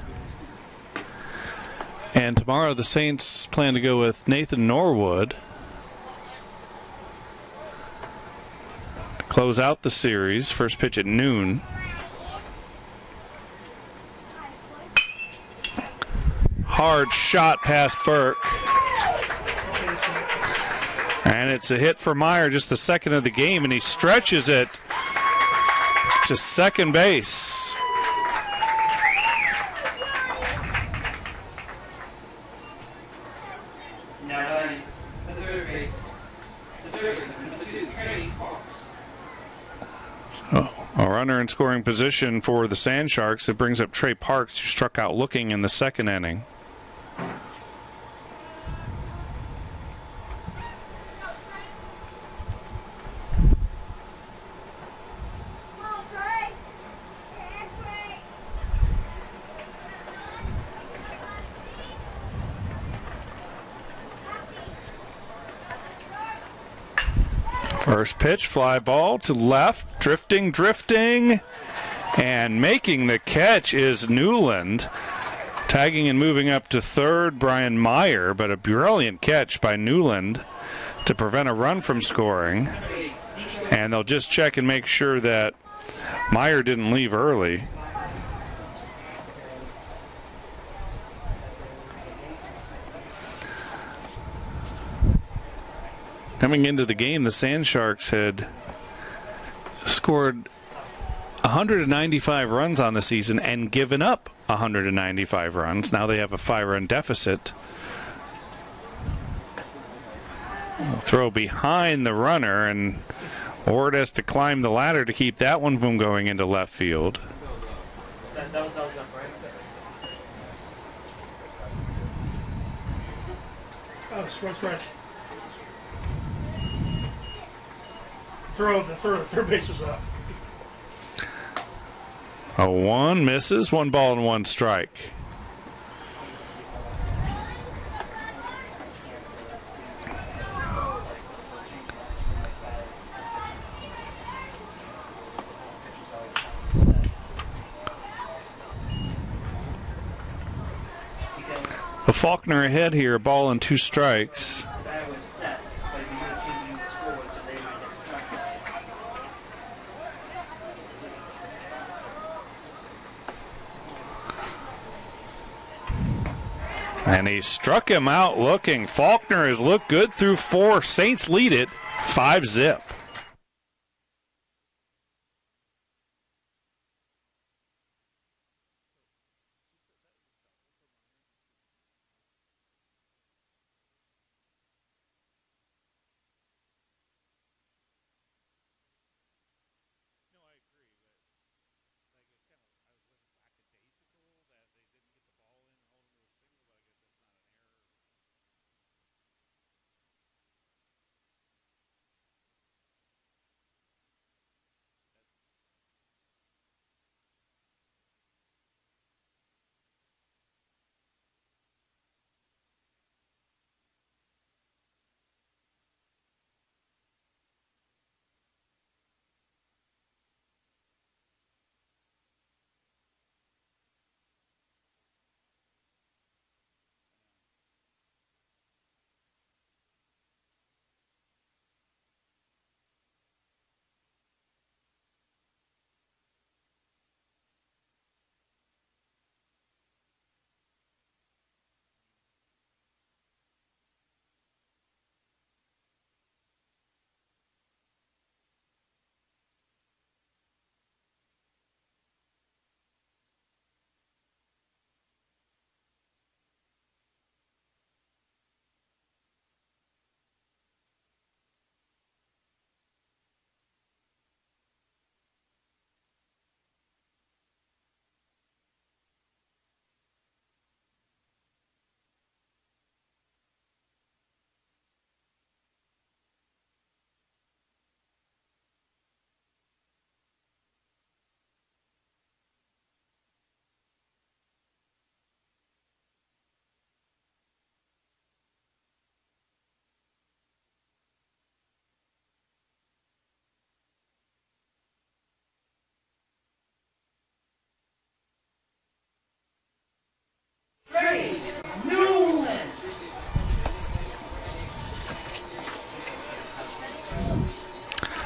Speaker 1: And tomorrow the Saints plan to go with Nathan Norwood to close out the series. First pitch at noon. Hard shot past Burke. And it's a hit for Meyer, just the second of the game, and he stretches it to second base.
Speaker 3: Now the third base. Number 2, Trey Parks.
Speaker 1: So a runner in scoring position for the Sand Sharks. It brings up Trey Parks, who struck out looking in the second inning. First pitch, fly ball to left, drifting, and making the catch is Newland. Tagging and moving up to third, Brian Meyer, but a brilliant catch by Newland to prevent a run from scoring. And they'll just check and make sure that Meyer didn't leave early. Coming into the game, the Sand Sharks had scored 195 runs on the season and given up 195 runs. Now they have a 5-run deficit. Throw behind the runner, and Ward has to climb the ladder to keep that one from going into left field.
Speaker 3: That was up, right?
Speaker 2: Oh, strike. The third base was up.
Speaker 1: A 1 misses, 1 ball and 1 strike. But Faulkner ahead here, a ball and 2 strikes.
Speaker 3: The batter was set, but if you're changing the score, so they might have to try.
Speaker 1: And he struck him out looking. Faulkner has looked good through 4. Saints lead it 5-0.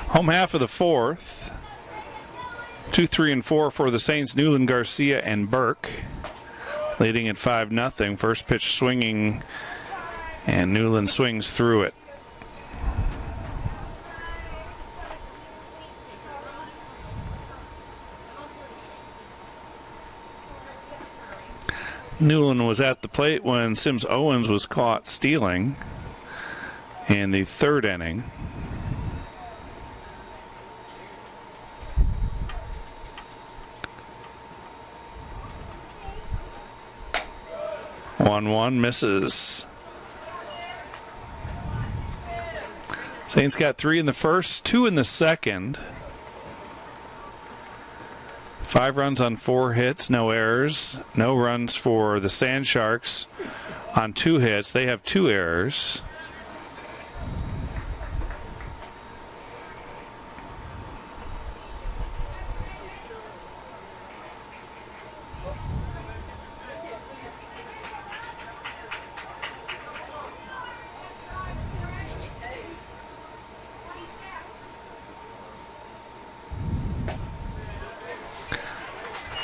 Speaker 1: Home half of the 4th. 2, 3, and 4 for the Saints. Newland, Garcia, and Burke leading at 5-0. First pitch swinging, and Newland swings through it. Newland was at the plate when Sims Owens was caught stealing in the 3rd inning. One misses. Saints got 3 in the first, 2 in the second. 5 runs on 4 hits, no errors. No runs for the Sand Sharks on 2 hits. They have 2 errors.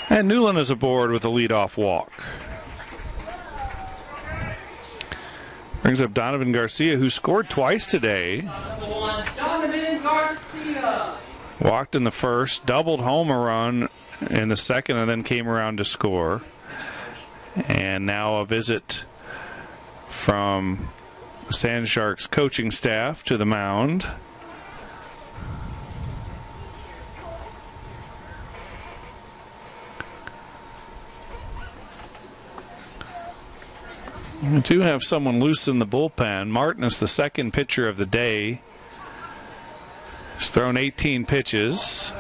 Speaker 1: And Newland is aboard with a leadoff walk. Brings up Donovan Garcia, who scored twice today.
Speaker 3: Donovan Garcia.
Speaker 1: Walked in the first, doubled home a run in the second, and then came around to score. And now a visit from the Sand Sharks coaching staff to the mound. We do have someone loose in the bullpen. Martin is the second pitcher of the day. He's thrown 18 pitches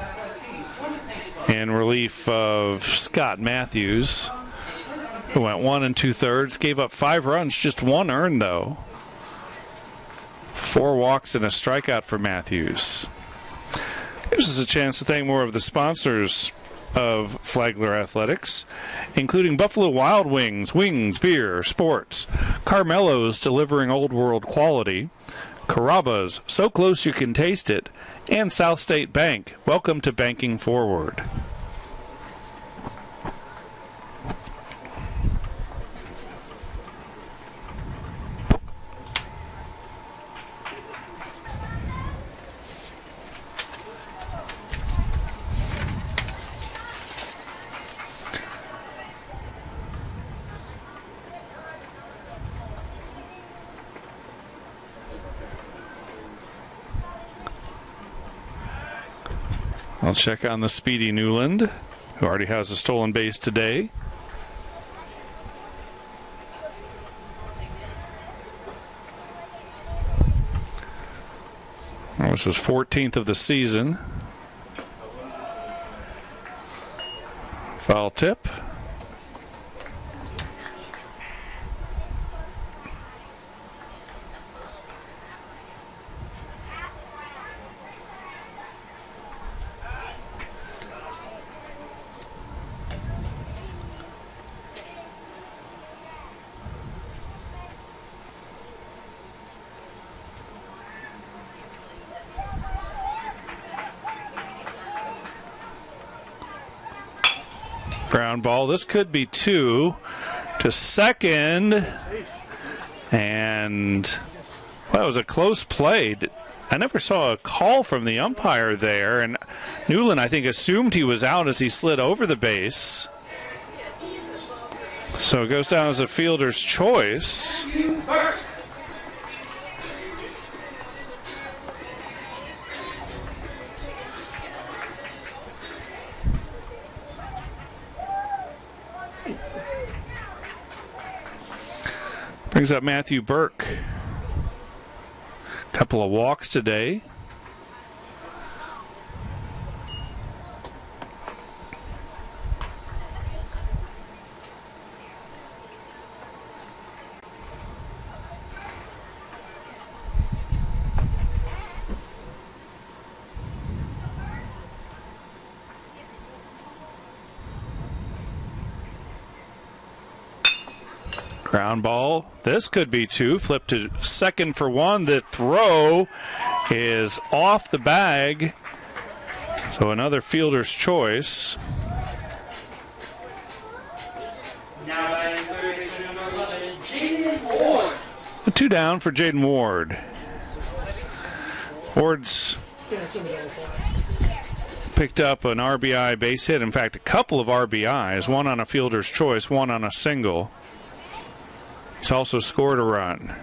Speaker 1: in relief of Scott Matthews, who went 1 2/3, gave up 5 runs, just 1 earned though. 4 walks and a strikeout for Matthews. Gives us a chance to thank more of the sponsors of Flagler Athletics, including Buffalo Wild Wings, Wings, Beer, Sports, Carmelo's delivering old world quality, Carrabba's, so close you can taste it, and South State Bank. Welcome to Banking Forward. I'll check on the speedy Newland, who already has a stolen base today. Well, this is 14th of the season. Foul tip. Ground ball. This could be 2 to second. And well, it was a close play. I never saw a call from the umpire there. And Newland, I think, assumed he was out as he slid over the base. So it goes down as a fielder's choice. Brings up Matthew Burke. Couple of walks today. Ground ball. This could be 2. Flip to second for 1. The throw is off the bag. So another fielder's choice.
Speaker 3: Now batting third base number 11, Jaden Ward.
Speaker 1: 2 down for Jaden Ward. Ward's picked up an RBI base hit. In fact, a couple of RBIs. One on a fielder's choice, one on a single. He's also scored a run.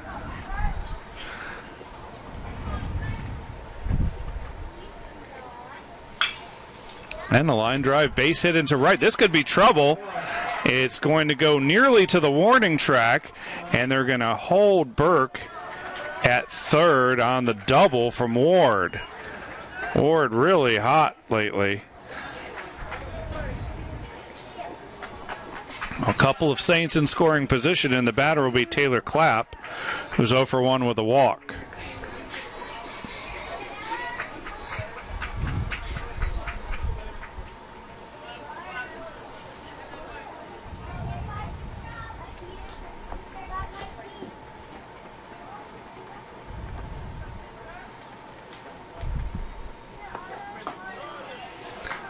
Speaker 1: And the line drive base hit into right. This could be trouble. It's going to go nearly to the warning track, and they're going to hold Burke at third on the double from Ward. Ward really hot lately. A couple of Saints in scoring position, and the batter will be Taylor Clapp, who's 0 for 1 with a walk.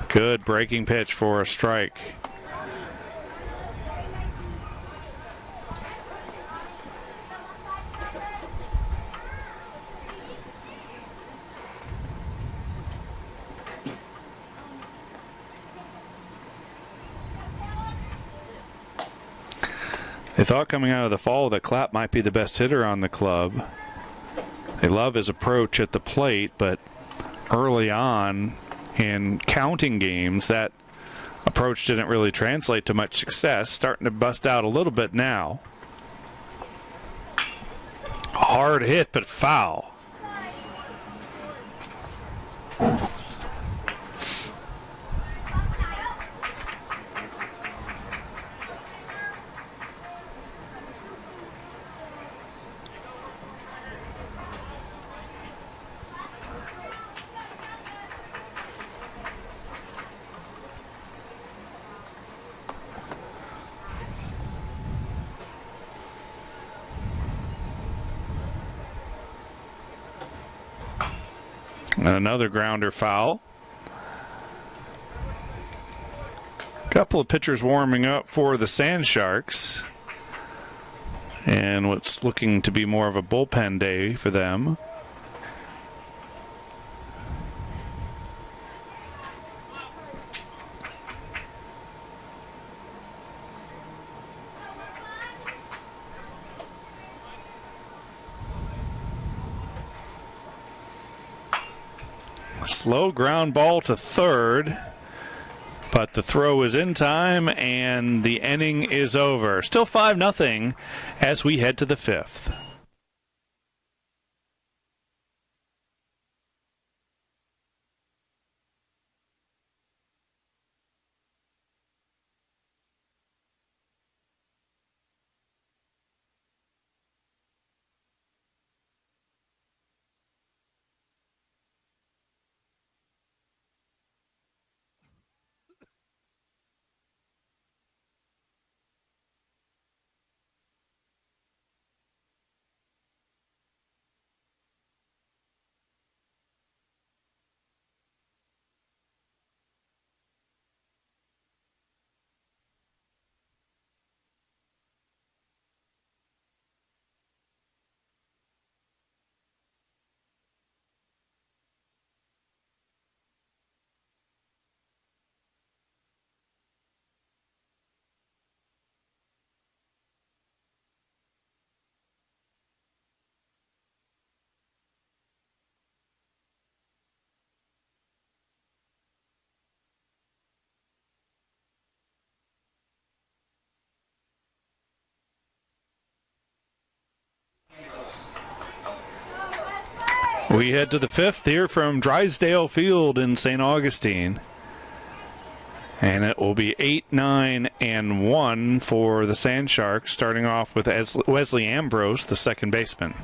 Speaker 1: Good breaking pitch for a strike. They thought coming out of the fall that Clapp might be the best hitter on the club. They love his approach at the plate, but early on in counting games, that approach didn't really translate to much success. Starting to bust out a little bit now. Hard hit, but foul. Another grounder foul. Couple of pitchers warming up for the Sand Sharks. And what's looking to be more of a bullpen day for them. Slow ground ball to third, but the throw is in time and the inning is over. Still 5-0 as we head to the fifth. We head to the fifth here from Drysdale Field in St. Augustine. And it will be 8-9-1 for the Sand Sharks, starting off with Wesley Ambrose, the second baseman.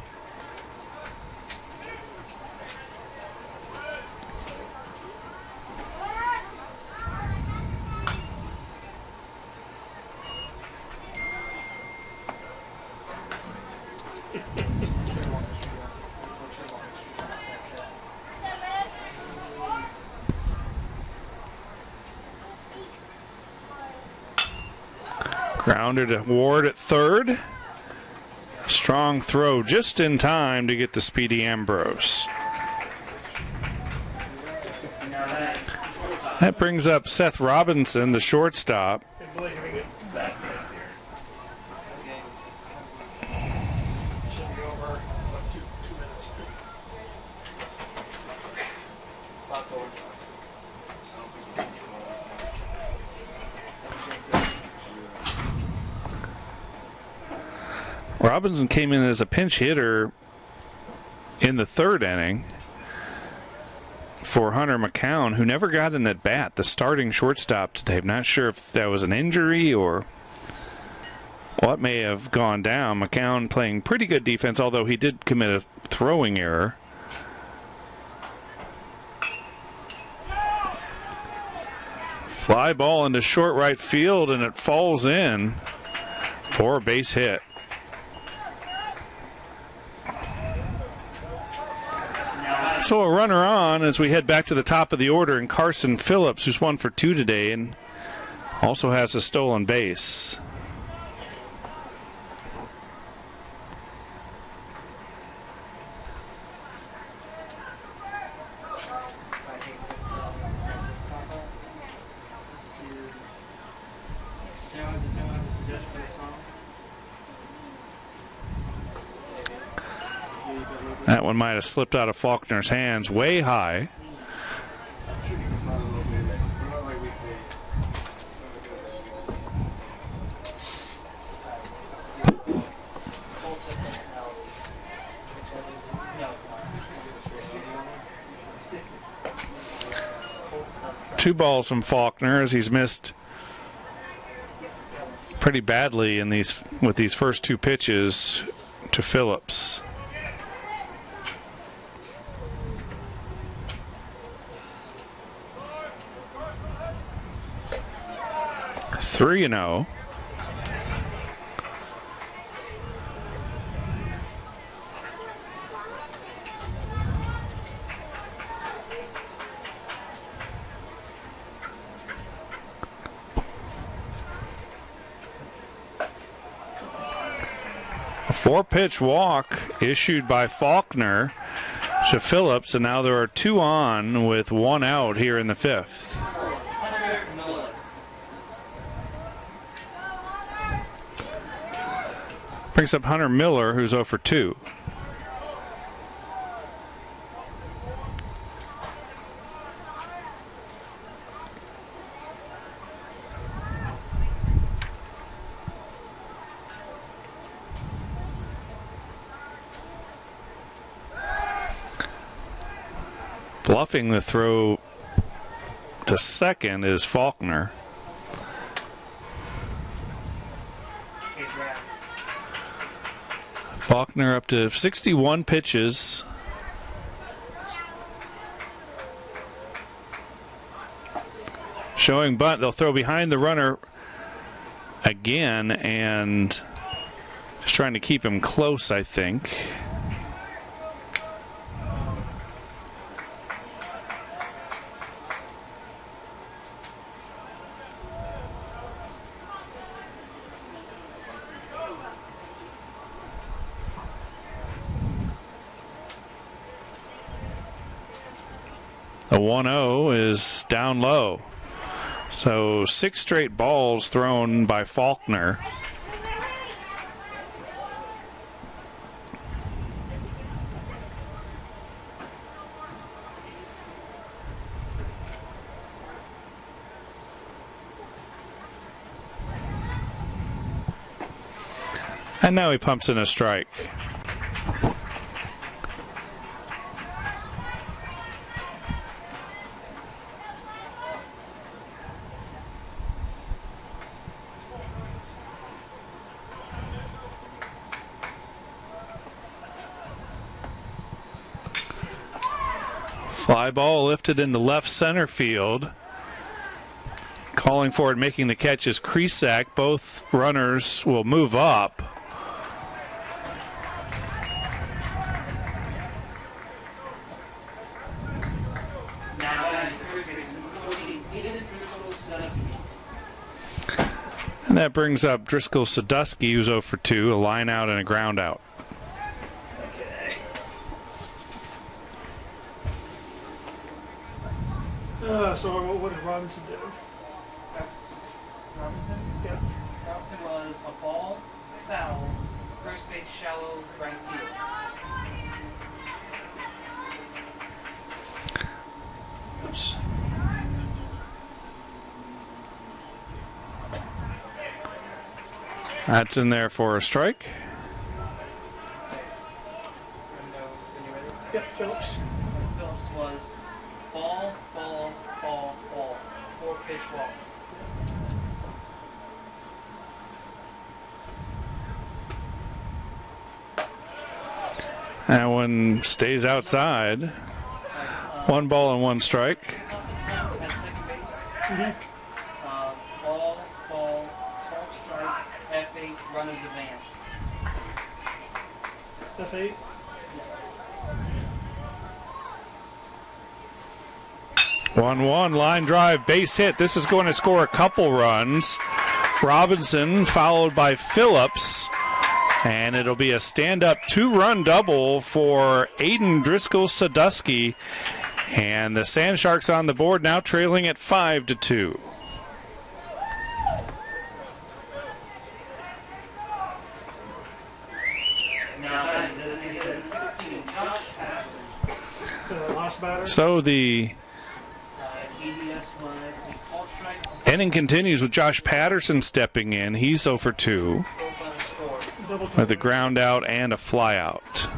Speaker 1: Grounder to Ward at third. Strong throw just in time to get the speedy Ambrose. That brings up Seth Robinson, the shortstop. Robinson came in as a pinch hitter in the third inning for Hunter McCown, who never got an at-bat, the starting shortstop today. I'm not sure if that was an injury or what may have gone down. McCown playing pretty good defense, although he did commit a throwing error. Fly ball into short right field, and it falls in for a base hit. So a runner on as we head back to the top of the order, and Carson Phillips, who's 1 for 2 today and also has a stolen base. That one might have slipped out of Faulkner's hands way high. Two balls from Faulkner as he's missed pretty badly in these with these first two pitches to Phillips. 3-0. A 4-pitch walk issued by Faulkner to Phillips, and now there are 2 on with 1 out here in the 5th. Brings up Hunter Miller, who's 0 for 2. Bluffing the throw to second is Faulkner. Faulkner up to 61 pitches. Showing bunt. They'll throw behind the runner again and just trying to keep him close, I think. The 1-0 is down low. So 6 straight balls thrown by Faulkner. And now he pumps in a strike. Fly ball lifted into left center field. Calling for it, making the catch is Kresak. Both runners will move up. And that brings up Driscoll Sadusky, who's 0 for 2, a line out and a ground out.
Speaker 2: So what did Robinson do?
Speaker 3: Robinson?
Speaker 2: Yeah.
Speaker 3: Robinson was a ball, foul, first base shallow, right field.
Speaker 2: Oops.
Speaker 1: That's in there for a strike.
Speaker 2: Yeah, Phillips.
Speaker 3: Phillips was ball, ball, ball, ball. 4-pitch walk.
Speaker 1: That one stays outside. 1 ball and 1 strike.
Speaker 3: At second base. Ball, ball, short strike, F8, runners advance.
Speaker 2: F8.
Speaker 1: 1-1, line drive, base hit. This is going to score a couple runs. Robinson followed by Phillips. And it'll be a stand-up 2-run double for Aiden Driscoll Sadusky. And the Sand Sharks on the board now trailing at 5-2. So the inning continues with Josh Patterson stepping in. He's 0 for 2 with a ground out and a fly out.
Speaker 3: It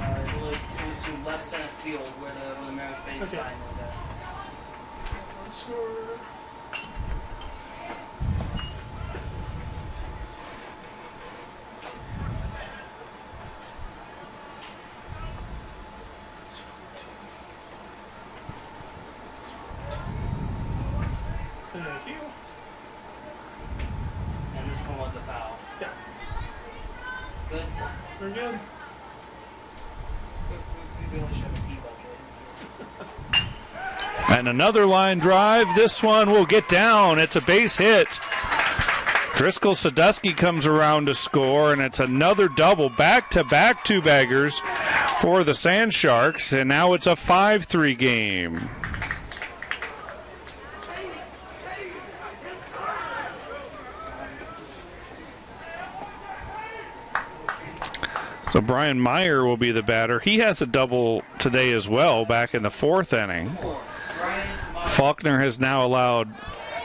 Speaker 3: was to left center field where the Mariners base sign was at.
Speaker 2: Thank you.
Speaker 3: And this one was a foul.
Speaker 2: Yeah.
Speaker 3: Good.
Speaker 2: Very good.
Speaker 3: We really should have a D-ball.
Speaker 1: And another line drive. This one will get down. It's a base hit. Driscoll Sadusky comes around to score, and it's another double. Back-to-back two-baggers for the Sand Sharks, and now it's a 5-3 game. So Brian Meyer will be the batter. He has a double today as well, back in the 4th inning. Faulkner has now allowed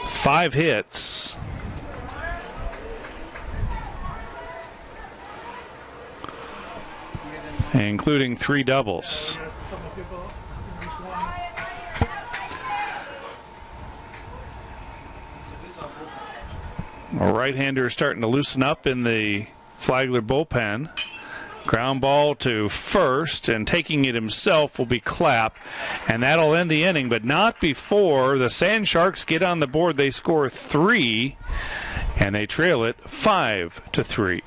Speaker 1: 5 hits. Including 3 doubles. A right-hander is starting to loosen up in the Flagler bullpen. Ground ball to first, and taking it himself will be Clapp, and that'll end the inning, but not before the Sand Sharks get on the board. They score 3, and they trail it 5-3.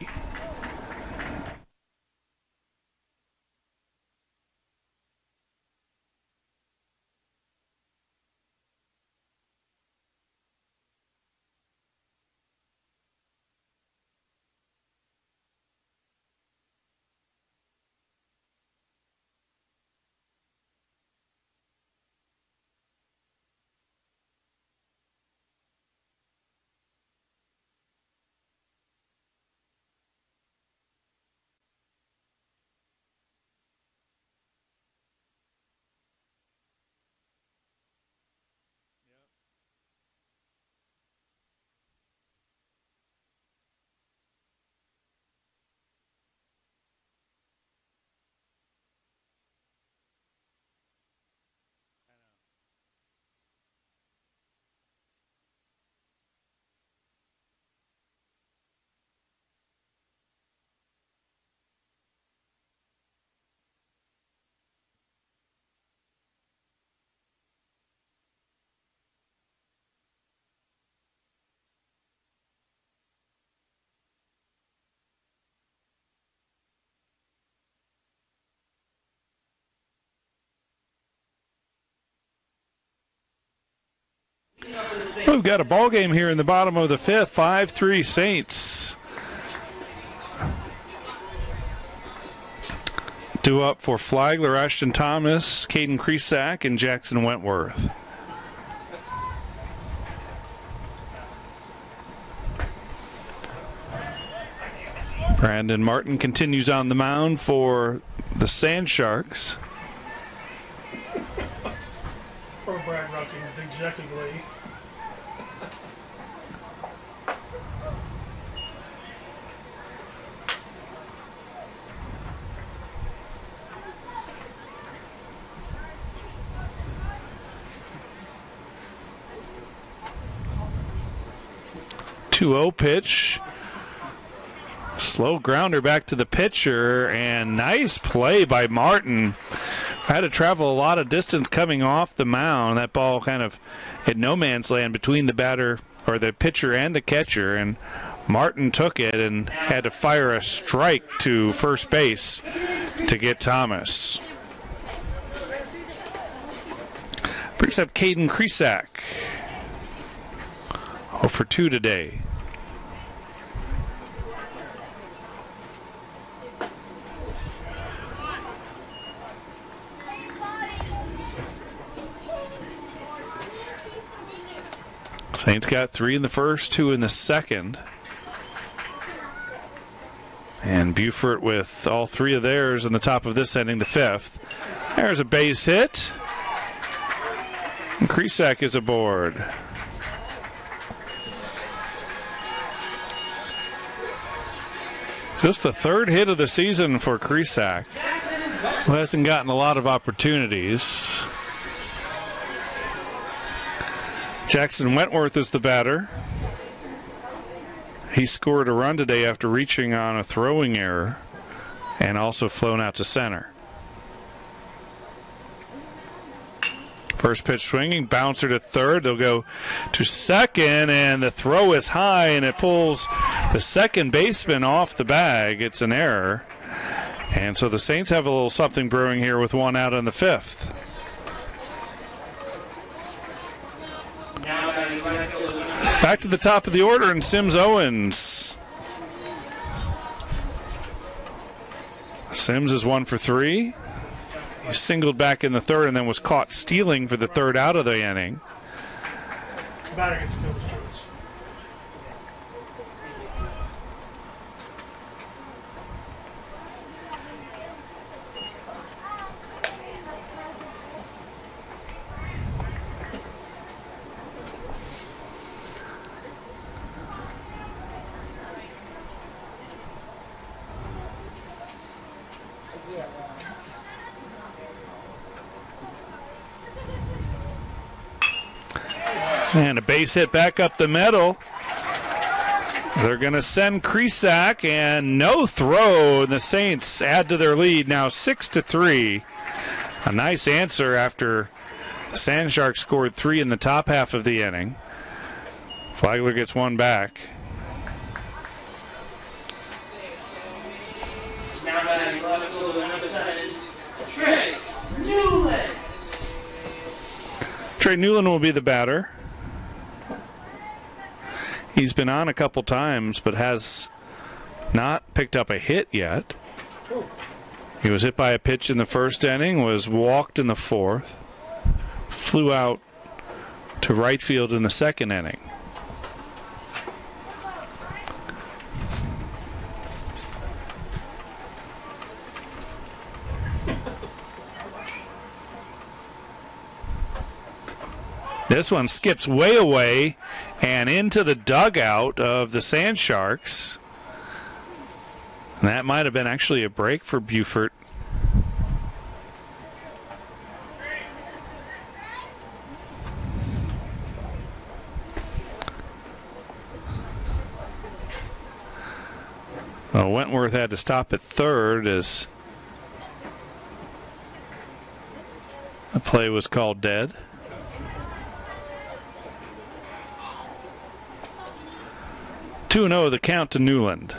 Speaker 1: We've got a ball game here in the bottom of the 5th. 5-3 Saints. Due up for Flagler, Ashton Thomas, Caden Kresak, and Jackson Wentworth. Brandon Martin continues on the mound for the Sand Sharks.
Speaker 2: Poor Brad rocking dejectedly.
Speaker 1: .20 pitch. Slow grounder back to the pitcher, and nice play by Martin. Had to travel a lot of distance coming off the mound. That ball kind of hit no man's land between the batter, or the pitcher, and the catcher, and Martin took it and had to fire a strike to first base to get Thomas. Brings up Caden Kresak. 0 for 2 today. Saints got 3 in the first, 2 in the second. And Beaufort with all 3 of theirs in the top of this inning, the 5th. There's a base hit. And Kresak is aboard. Just the 3rd hit of the season for Kresak, who hasn't gotten a lot of opportunities. Jackson Wentworth is the batter. He scored a run today after reaching on a throwing error and also flown out to center. First pitch swinging, bouncer to third. They'll go to second, and the throw is high, and it pulls the second baseman off the bag. It's an error. And so the Saints have a little something brewing here with 1 out in the 5th.
Speaker 3: Now batting right fielder number 6.
Speaker 1: Back to the top of the order, and Sims Owens. Sims is 1 for 3. He singled back in the third and then was caught stealing for the third out of the inning.
Speaker 2: Batter gets fielder's choice.
Speaker 1: And a base hit back up the middle. They're going to send Kresak, and no throw. The Saints add to their lead now 6-3. A nice answer after the Sand Sharks scored 3 in the top half of the inning. Flagler gets one back.
Speaker 3: Now batting left fielder number 7, Trey Newland.
Speaker 1: Trey Newland will be the batter. He's been on a couple times, but has not picked up a hit yet. He was hit by a pitch in the first inning, was walked in the fourth, flew out to right field in the second inning. This one skips way away and into the dugout of the Sand Sharks. And that might have been actually a break for Beaufort. Well, Wentworth had to stop at third as the play was called dead. 2-0 the count to Newland.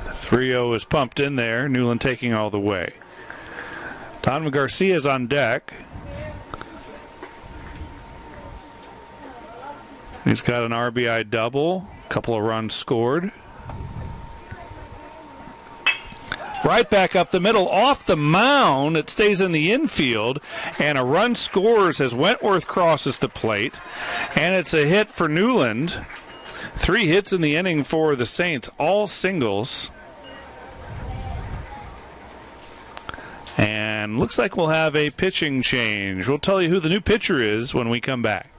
Speaker 1: The 3-0 is pumped in there. Newland taking all the way. Donovan Garcia is on deck. He's got an RBI double, a couple of runs scored. Right back up the middle, off the mound. It stays in the infield, and a run scores as Wentworth crosses the plate, and it's a hit for Newland. 3 hits in the inning for the Saints, all singles. And looks like we'll have a pitching change. We'll tell you who the new pitcher is when we come back.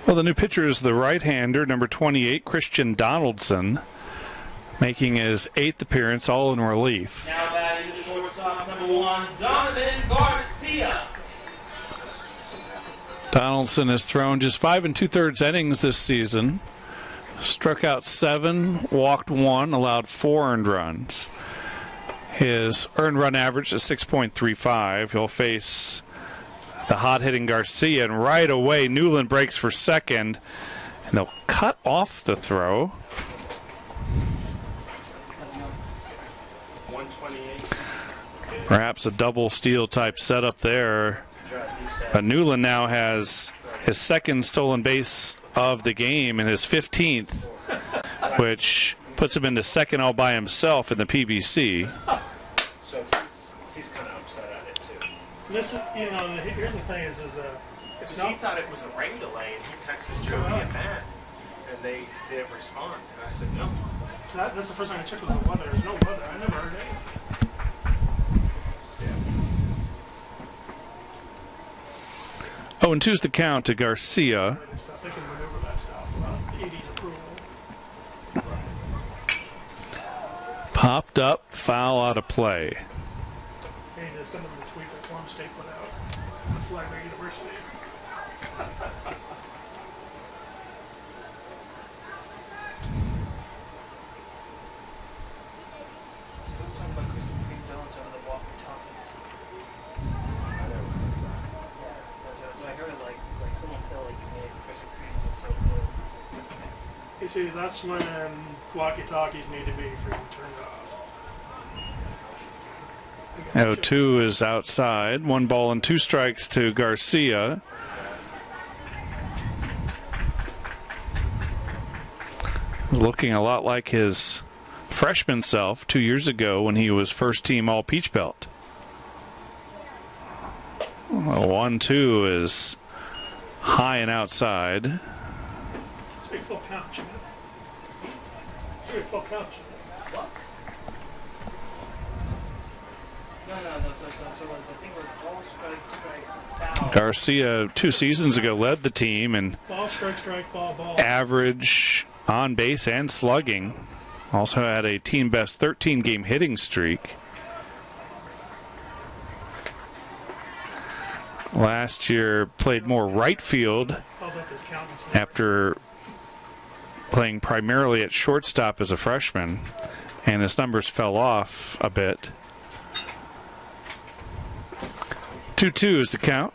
Speaker 1: Well, the new pitcher is the right-hander, number 28, Christian Donaldson, making his 8th appearance, all in relief.
Speaker 3: Now batting the shortstop, number 1, Donovan Garcia.
Speaker 1: Donaldson has thrown just 5 2/3 innings this season. Struck out 7, walked 1, allowed 4 earned runs. His earned run average is 6.35. He'll face the hot-hitting Garcia, and right away Newland breaks for second, and they'll cut off the throw.
Speaker 3: 128.
Speaker 1: Perhaps a double steal type setup there. But Newland now has his second stolen base of the game and his 15th, which puts him into second all by himself in the PBC.
Speaker 4: So he's kind of upset at it too.
Speaker 2: This is, here's the thing is it's
Speaker 4: He
Speaker 2: not.
Speaker 4: thought it was a rain delay, and he texted Jody and Matt, and they didn't respond. And I said no.
Speaker 2: That's the first time I checked was the weather. There's no weather. I never heard anything.
Speaker 1: 0-2's the count to Garcia.
Speaker 2: They can maneuver that stuff without the AD's approval.
Speaker 1: Popped up, foul out of play.
Speaker 2: They need to send them the tweet that Columbus State put out at Flagler University.
Speaker 3: Let's talk about Krispy Kreme donuts over the walkie-talkies. So I heard like someone said like you made Krispy Kreme just so good.
Speaker 2: You see, that's when walkie-talkies need to be freaking turned off.
Speaker 1: 0-2 is outside. 1 ball and 2 strikes to Garcia. He's looking a lot like his freshman self 2 years ago when he was first team All Peach Belt. 1-2 is high and outside.
Speaker 2: It's a full count, Jimmy. It's a full count, Jimmy.
Speaker 3: What? No. So I think it was ball, strike, foul.
Speaker 1: Garcia 2 seasons ago led the team in
Speaker 2: Ball, strike, ball.
Speaker 1: average on base and slugging. Also had a team best 13-game hitting streak. Last year played more right field
Speaker 2: Hold up his count and see.
Speaker 1: after playing primarily at shortstop as a freshman, and his numbers fell off a bit. 2-2 is the count.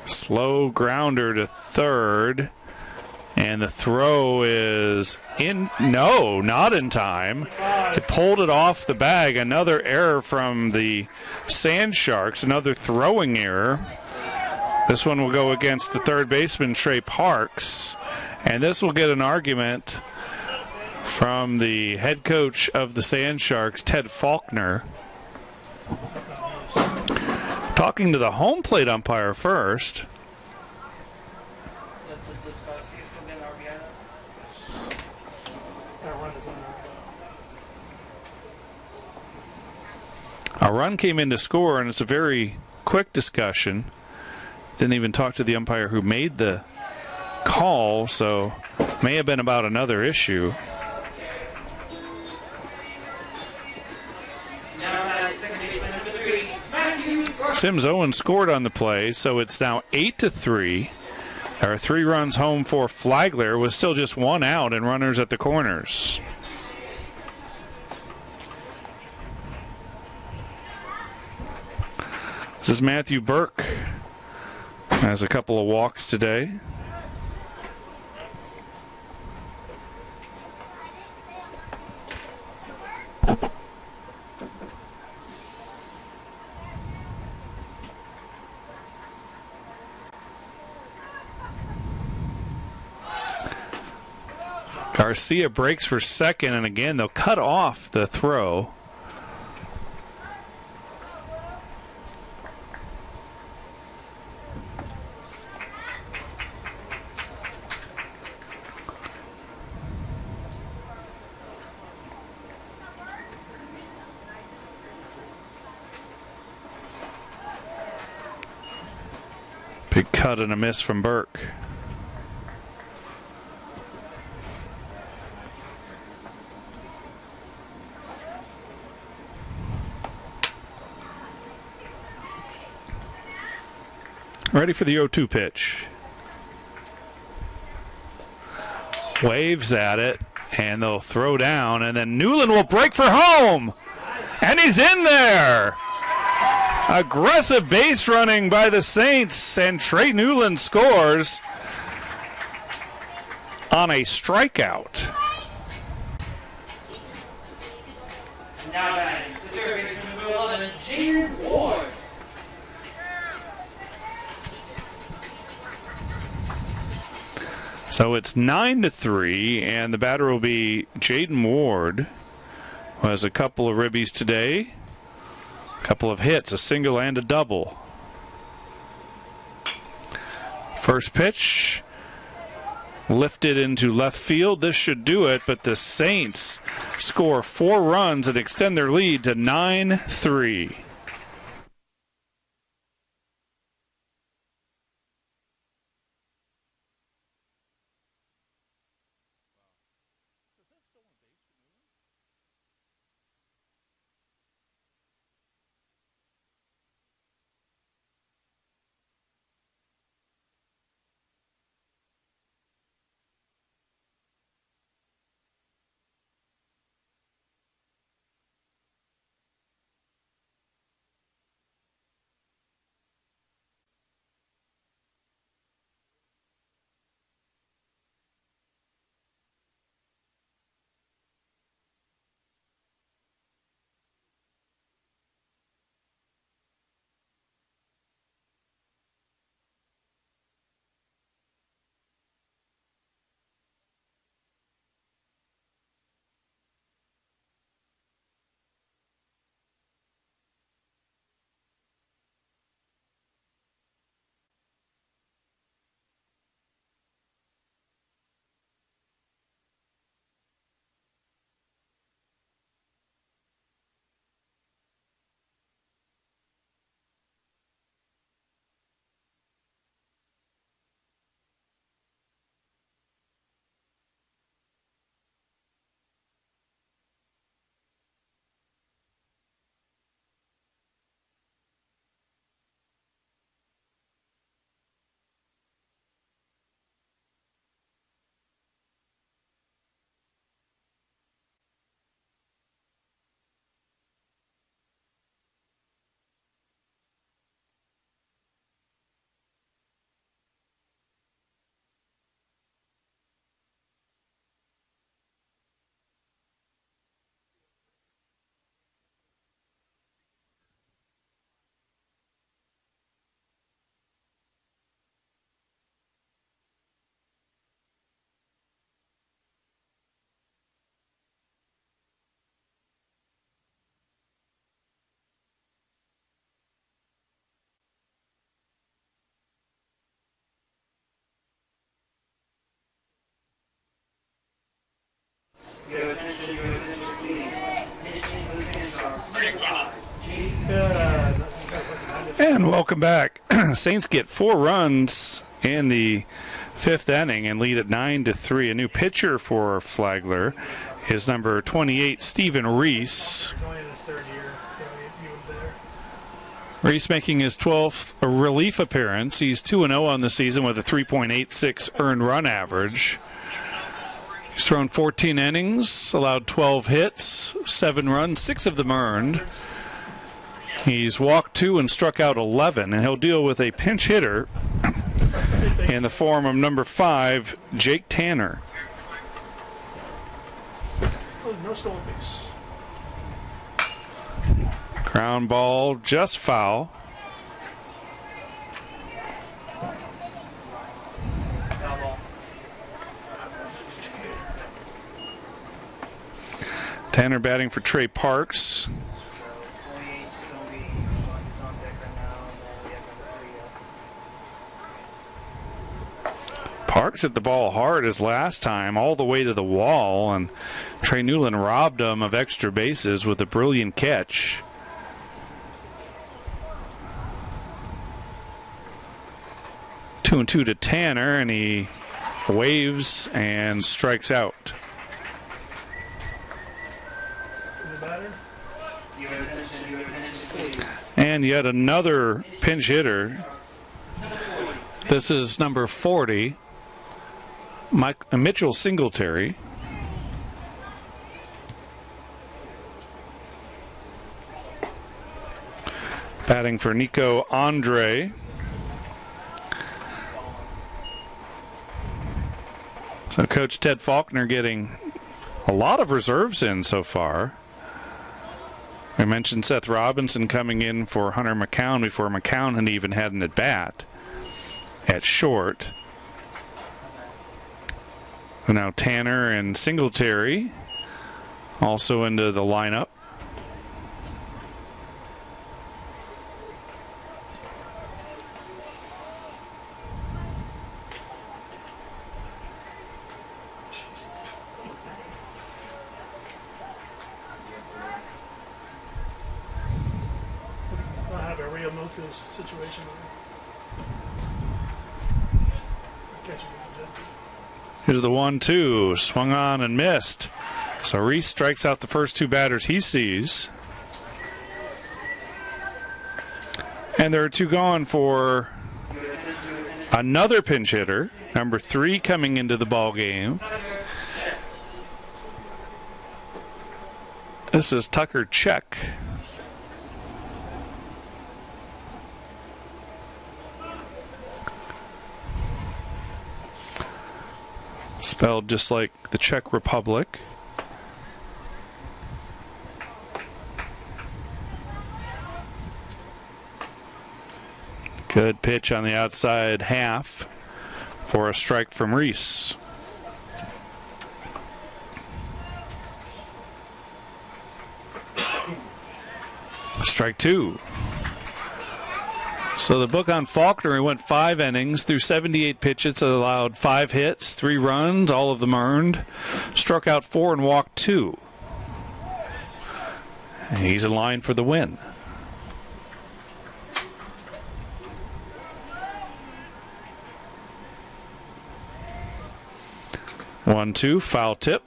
Speaker 1: Slow grounder to third, and the throw is in. No, not in time. It pulled it off the bag. Another error from the Sand Sharks, another throwing error. This one will go against the third baseman, Trey Parks, and this will get an argument from the head coach of the Sand Sharks, Ted Faulkner. Talking to the home plate umpire first.
Speaker 3: Does Garcia still get an RBI now?
Speaker 2: That run is in there.
Speaker 1: A run came in to score, and it's a very quick discussion. Didn't even talk to the umpire who made the call, so may have been about another issue. Sims Owen scored on the play, so it's now 8-3. There are 3 runs home for Flagler with still just 1 out and runners at the corners. This is Matthew Burke. Has a couple of walks today. Garcia breaks for second, and again they'll cut off the throw. Big cut and a miss from Burke. Ready for the 0-2 pitch. Waves at it, and they'll throw down, and then Newland will break for home. And he's in there. Aggressive base running by the Saints, and Trey Newland scores on a strikeout.
Speaker 3: Now batting, the third baseman, number 11, Jaden Ward.
Speaker 1: So it's 9-3, and the batter will be Jaden Ward, who has a couple of ribbies today, a couple of hits, a single and a double. First pitch, lifted into left field. This should do it, but the Saints score 4 runs and extend their lead to 9-3.
Speaker 3: Your attention, please. Pitching was
Speaker 1: And welcome back. Saints get 4 runs in the 5th inning and lead at 9-3. A new pitcher for Flagler is number 28, Stephen Reese.
Speaker 2: He's only in his 3rd year, so he was there.
Speaker 1: Reese making his 12th relief appearance. He's 2-0 on the season with a 3.86 earned run average. He's thrown 14 innings, allowed 12 hits, 7 runs, 6 of them earned. He's walked 2 and struck out 11, and he'll deal with a pinch hitter in the form of number 5, Jake Tanner.
Speaker 2: Oh, no stolen base.
Speaker 1: Ground ball, just foul. Tanner batting for Trey Parks. Parks hit the ball hard as last time, all the way to the wall, and Trey Newland robbed him of extra bases with a brilliant catch. 2-2 to Tanner, and he waves and strikes out.
Speaker 2: The batter.
Speaker 3: Your attention, please.
Speaker 1: And yet another pinch hitter. This is number 40, Mitchell Singletary. Batting for Nico Andre. So Coach Ted Faulkner getting a lot of reserves in so far. I mentioned Seth Robinson coming in for Hunter McCown before McCown had even had an at-bat at short. And now Tanner and Singletary also into the lineup.
Speaker 2: I have a real motive situation. Catching his objective.
Speaker 1: Here's the 1-2, swung on and missed. So Reese strikes out the first two batters he sees. And there are two gone for another pinch hitter, number 3 coming into the ball game. This is Tucker Check. Spelled just like the Czech Republic. Good pitch on the outside half for a strike from Reese. Strike 2. So the book on Faulkner, he went 5 innings through 78 pitches, allowed 5 hits, 3 runs, all of them earned, struck out 4 and walked 2. And he's in line for the win. One, two, foul tip.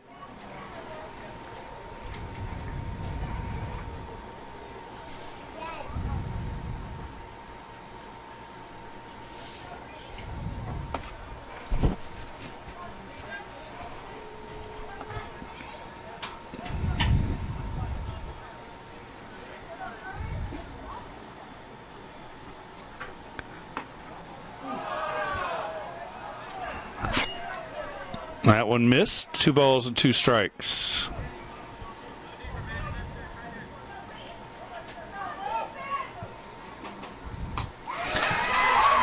Speaker 1: That one missed. 2 balls and 2 strikes.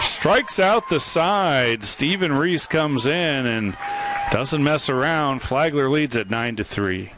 Speaker 1: Strikes out the side. Stephen Reese comes in and doesn't mess around. Flagler leads at 9-3.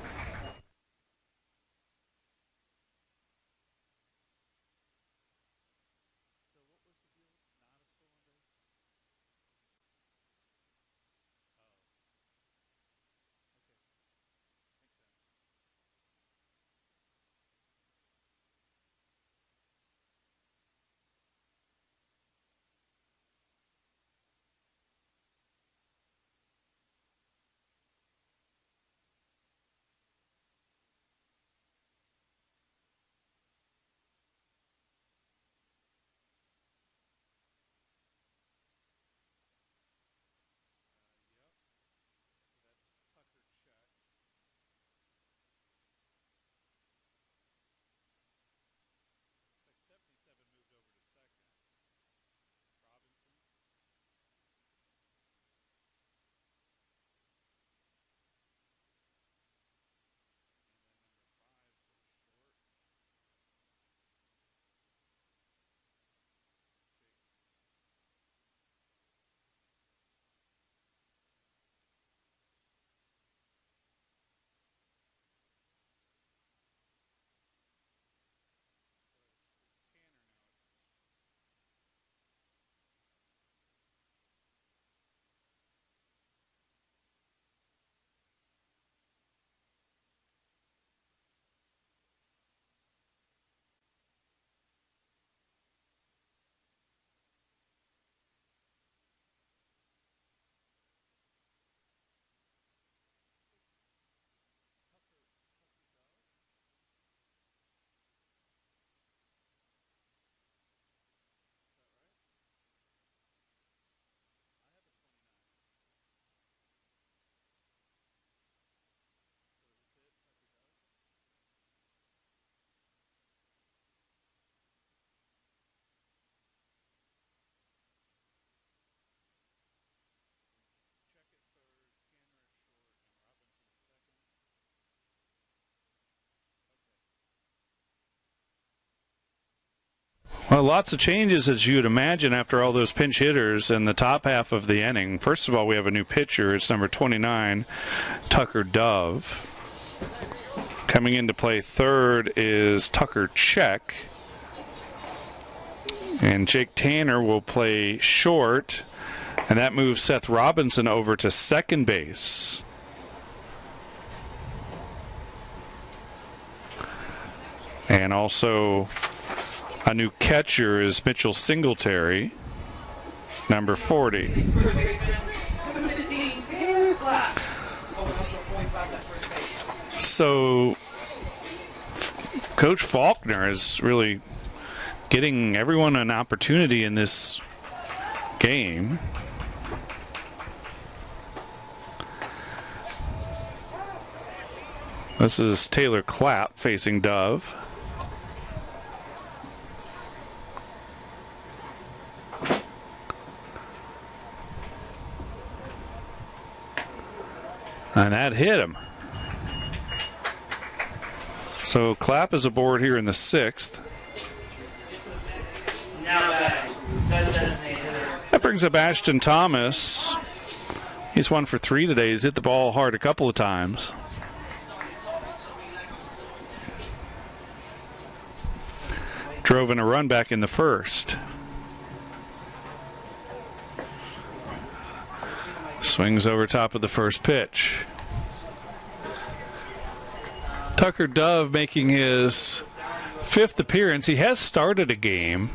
Speaker 1: Well, lots of changes, as you'd imagine, after all those pinch hitters in the top half of the inning. First of all, we have a new pitcher. It's number 29, Tucker Dove. Coming in to play third is Tucker Check. And Jake Tanner will play short. And that moves Seth Robinson over to second base. And also a new catcher is Mitchell Singletary, number 40. So Coach Faulkner is really getting everyone an opportunity in this game. This is Taylor Clapp facing Dove. And that hit him. So Clapp is aboard here in the 6th. That brings up Ashton Thomas. He's 1 for 3 today. He's hit the ball hard a couple of times. Drove in a run back in the first. Swings over top of the first pitch. Tucker Dove making his 5th appearance. He has started a game.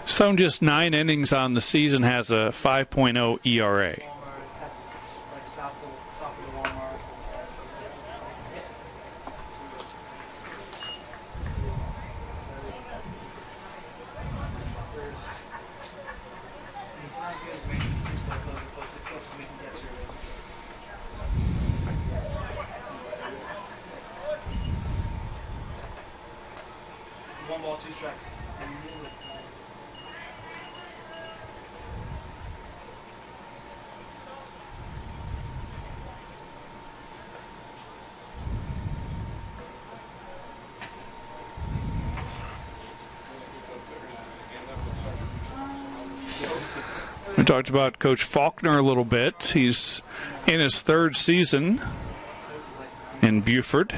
Speaker 1: Thrown just 9 innings on the season, has a 5.0 ERA. We talked about Coach Faulkner a little bit. He's in his 3rd season in Beaufort.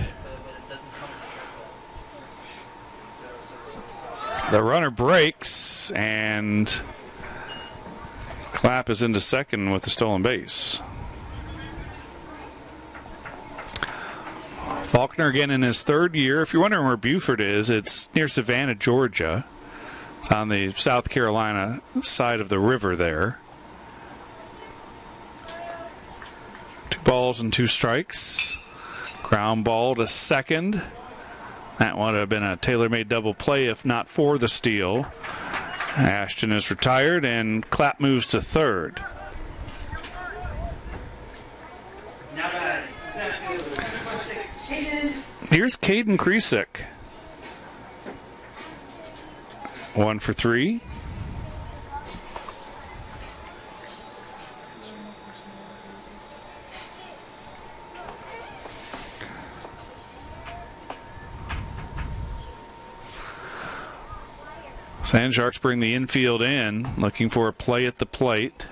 Speaker 1: The runner breaks, and Clapp is into second with the stolen base. Faulkner again in his 3rd year. If you're wondering where Beaufort is, it's near Savannah, Georgia. It's on the South Carolina side of the river there. 2 balls and 2 strikes. Ground ball to second. That would have been a tailor-made double play if not for the steal. Ashton is retired, and Clapp moves to third. Here's Caden Kresik. 1 for 3. Sand Sharks bring the infield in, looking for a play at the plate.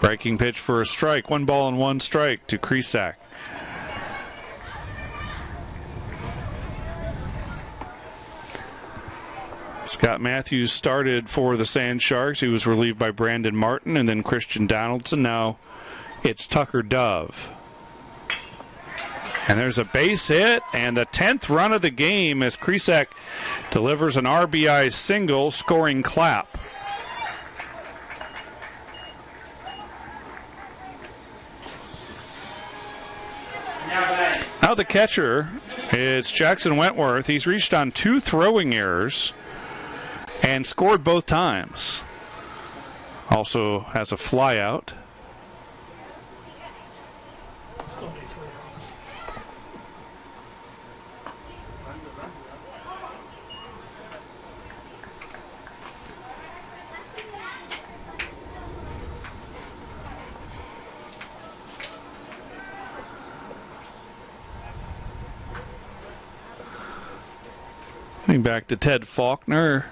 Speaker 1: Breaking pitch for a strike. 1 ball and 1 strike to Kresik. Scott Matthews started for the Sand Sharks. He was relieved by Brandon Martin and then Christian Donaldson. Now it's Tucker Dove. And there's a base hit and the 10th run of the game as Kresik delivers an RBI single, scoring Clapp. Now the catcher, it's Jackson Wentworth. He's reached on 2 throwing errors and scored both times. Also has a fly out. Coming back to Ted Faulkner,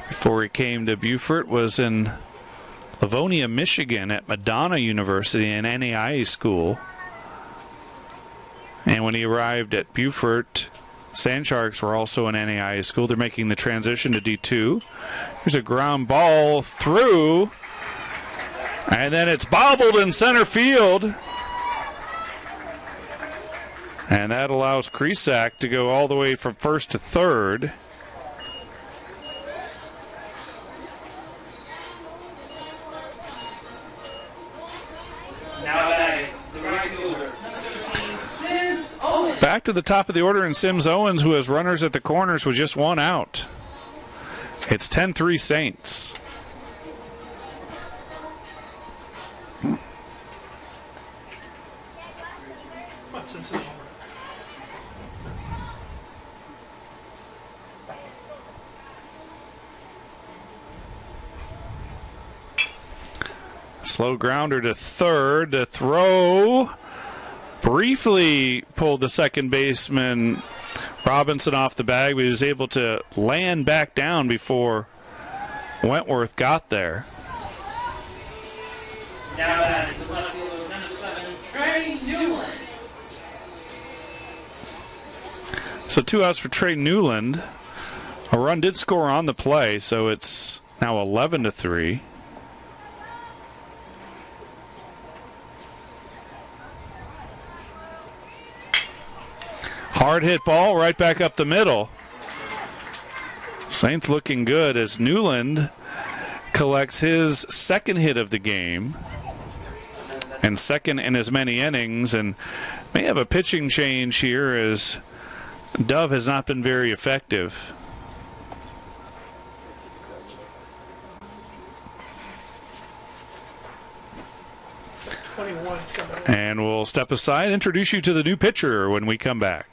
Speaker 1: before he came to Beaufort, was in Livonia, Michigan at Madonna University, an NAIA school. And when he arrived at Beaufort, Sand Sharks were also an NAIA school. They're making the transition to D2. Here's a ground ball through, and then it's bobbled in center field. And that allows Kresak to go all the way from first to third.
Speaker 3: Now batting, the right fielder, Sims Owens.
Speaker 1: Back to the top of the order, and Sims Owens, who has runners at the corners with just one out. It's 10-3 Saints.
Speaker 2: What's into the homer?
Speaker 1: Slow grounder to third. The throw briefly pulled the second baseman Robinson off the bag, but he was able to land back down before Wentworth got there.
Speaker 3: Now batting, the left fielder, number 7, Trey Newland.
Speaker 1: So 2 outs for Trey Newland. A run did score on the play, so it's now 11-3. Hard hit ball right back up the middle. Saints looking good as Newland collects his second hit of the game and second in as many innings, and may have a pitching change here as Dove has not been very effective. And we'll step aside, introduce you to the new pitcher when we come back.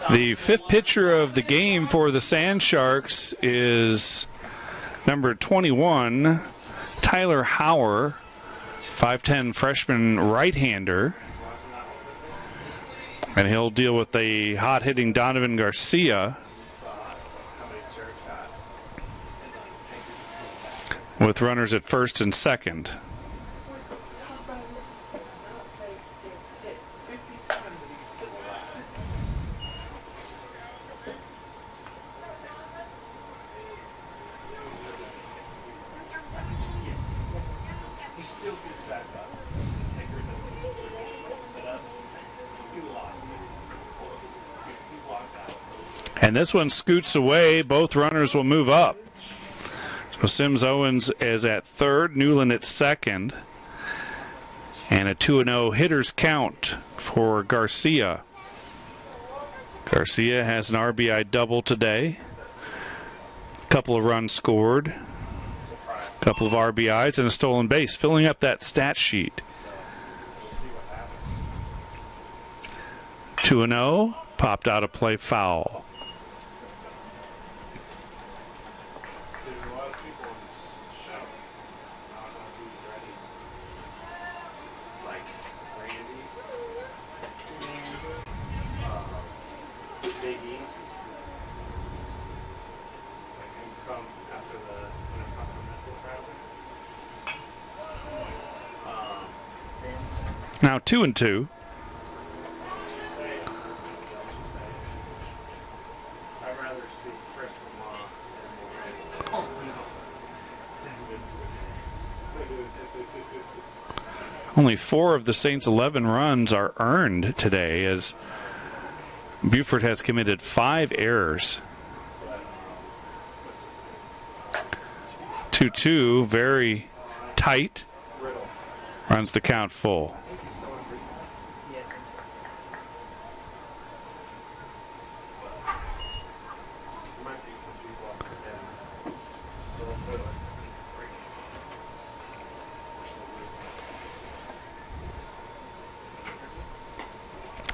Speaker 1: The fifth pitcher of the game for the Sand Sharks is number 21, Tyler Hauer, 5'10" freshman right-hander. And he'll deal with the hot-hitting Donovan Garcia with runners at first and second.
Speaker 4: still get it back up. Taker doesn't set up. He lost it. He walked out.
Speaker 1: And this one scoots away. Both runners will move up. So Sims Owens is at third, Newland at second. And a 2-0 hitters count for Garcia. Garcia has an RBI double today. A couple of runs scored. A couple of RBIs and a stolen base, filling up that stat sheet. 2-0, popped out of play, foul. Now 2-2.
Speaker 4: I'd rather see Chris
Speaker 1: Only 4 of the Saints' 11 runs are earned today, as Beaufort has committed 5 errors. 2-2, very tight. Runs the count full.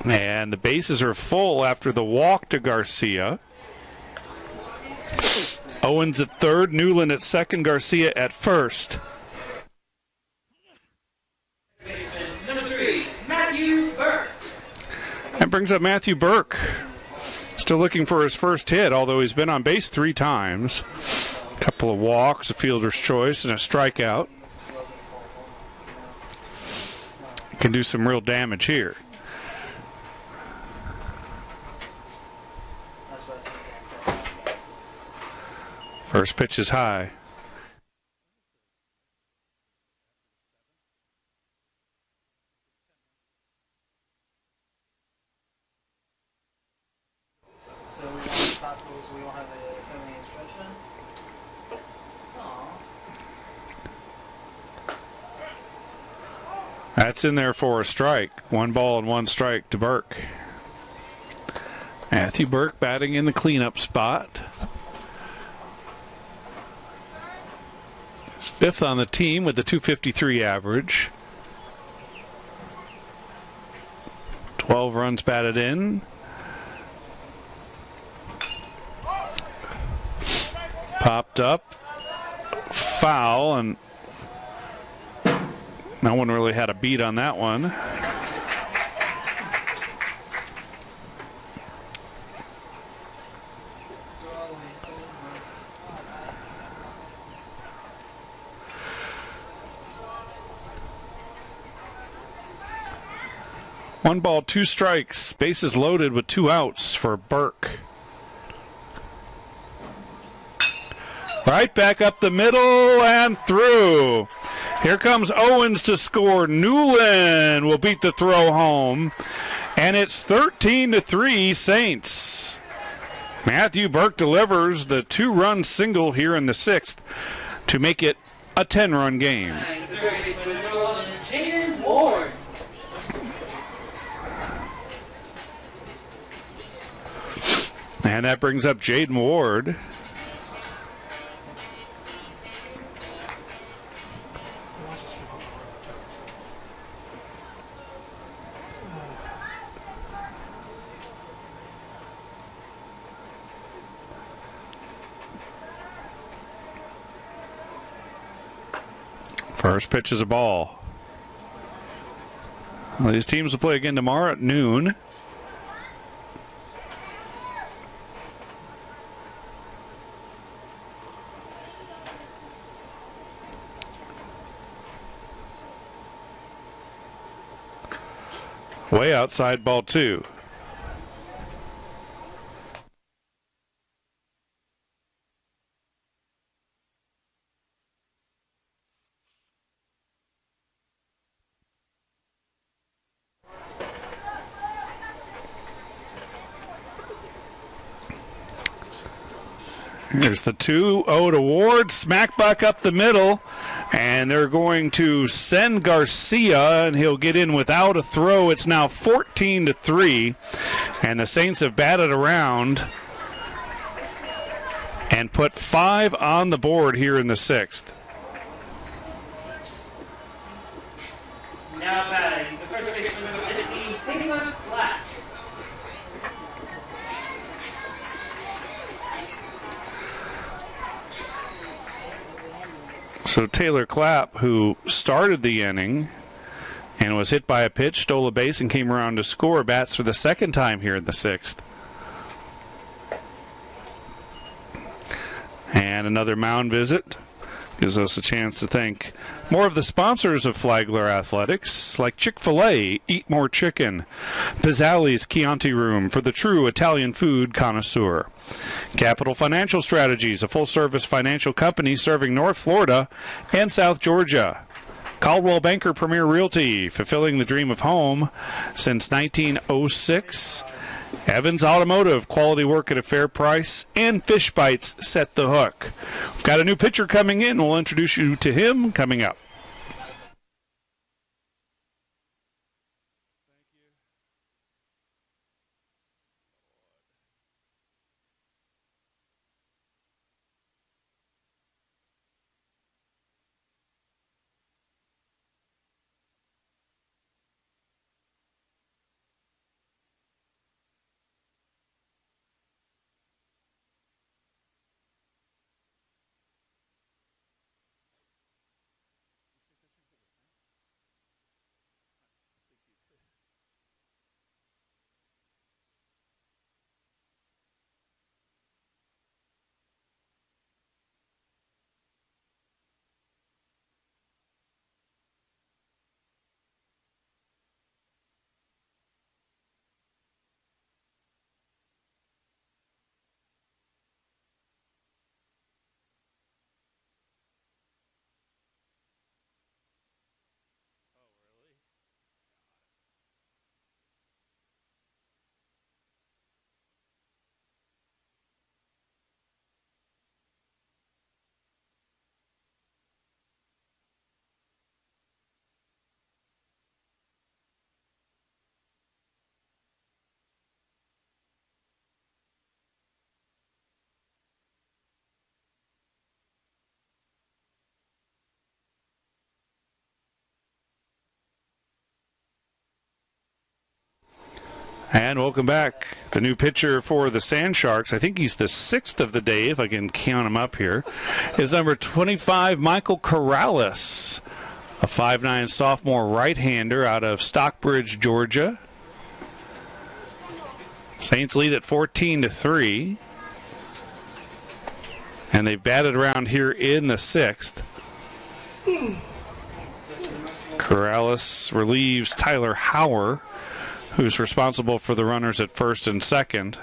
Speaker 1: And the bases are full after the walk to Garcia. Owens at third, Newland at second, Garcia at first.
Speaker 3: Number 3, Matthew Burke.
Speaker 1: That brings up Matthew Burke. Still looking for his first hit, although he's been on base 3 times. A couple of walks, a fielder's choice, and a strikeout. Can do some real damage here. First pitch is high.
Speaker 3: So we want to stop those, we won't have a 7-8 stretch then? Aww.
Speaker 1: That's in there for a strike. 1 ball and 1 strike to Burke. Matthew Burke batting in the cleanup spot. 5th on the team with the .253 average. 12 runs batted in. Popped up. Foul, and no one really had a beat on that one. One ball, 2 strikes. Bases loaded with 2 outs for Burke. Right back up the middle and through. Here comes Owens to score. Newland will beat the throw home. And it's 13-3 Saints. Matthew Burke delivers the 2-run single here in the 6th to make it a 10-run game.
Speaker 3: And the third baseman, James Ward.
Speaker 1: And that brings up Jaden Ward. First pitch is a ball. Well, these teams will play again tomorrow at noon. Way outside, ball 2. Here's the 2-0 to Ward. Smack buck up the middle. And they're going to send Garcia, and he'll get in without a throw. It's now 14-3. And the Saints have batted around and put 5 on the board here in the 6th.
Speaker 3: Now batting, the first baseman number 15, Taylor Clapp.
Speaker 1: So Taylor Clapp, who started the inning and was hit by a pitch, stole a base, and came around to score, bats for the second time here in the 6th. And another mound visit gives us a chance to thank more of the sponsors of Flagler Athletics, like Chick-fil-A, Eat More Chicken, Pizzali's Chianti Room for the true Italian food connoisseur, Capital Financial Strategies, a full-service financial company serving North Florida and South Georgia, Caldwell Banker Premier Realty, fulfilling the dream of home since 1906, Evans Automotive, quality work at a fair price, and Fish Bites Set the Hook. We've got a new pitcher coming in. We'll introduce you to him coming up. And welcome back. The new pitcher for the Sand Sharks, I think he's the 6th of the day, if I can count him up here, is number 25, Michael Corrales, a 5'9" sophomore right-hander out of Stockbridge, Georgia. Saints lead at 14-3. And they've batted around here in the 6th. Corrales relieves Tyler Hauer, who's responsible for the runners at first and second.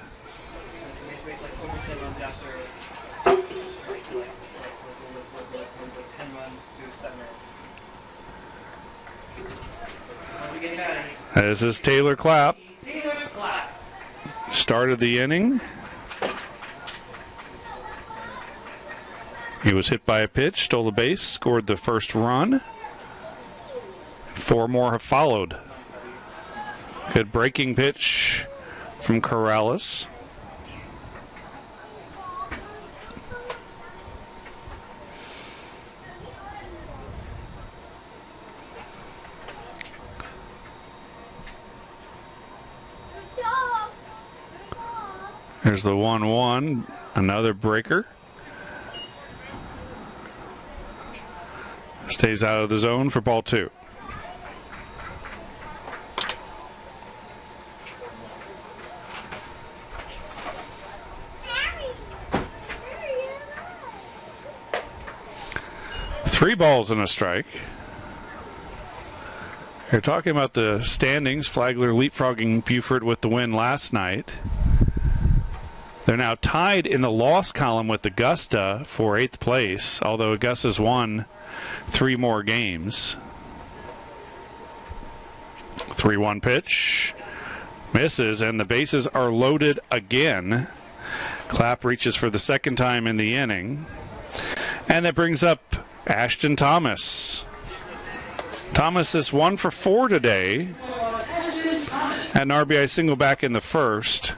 Speaker 1: This is Taylor Clapp. Started the inning. He was hit by a pitch, stole the base, scored the first run. 4 more have followed. Good breaking pitch from Corrales. There's the 1-1, another breaker. Stays out of the zone for ball 2. Three balls and a strike. You're talking about the standings. Flagler leapfrogging Beaufort with the win last night. They're now tied in the loss column with Augusta for 8th place, although Augusta's won 3 more games. 3-1 pitch. Misses, and the bases are loaded again. Clapp reaches for the second time in the inning. And that brings up Ashton Thomas. Thomas is 1 for 4 today. Had an RBI single back in the first.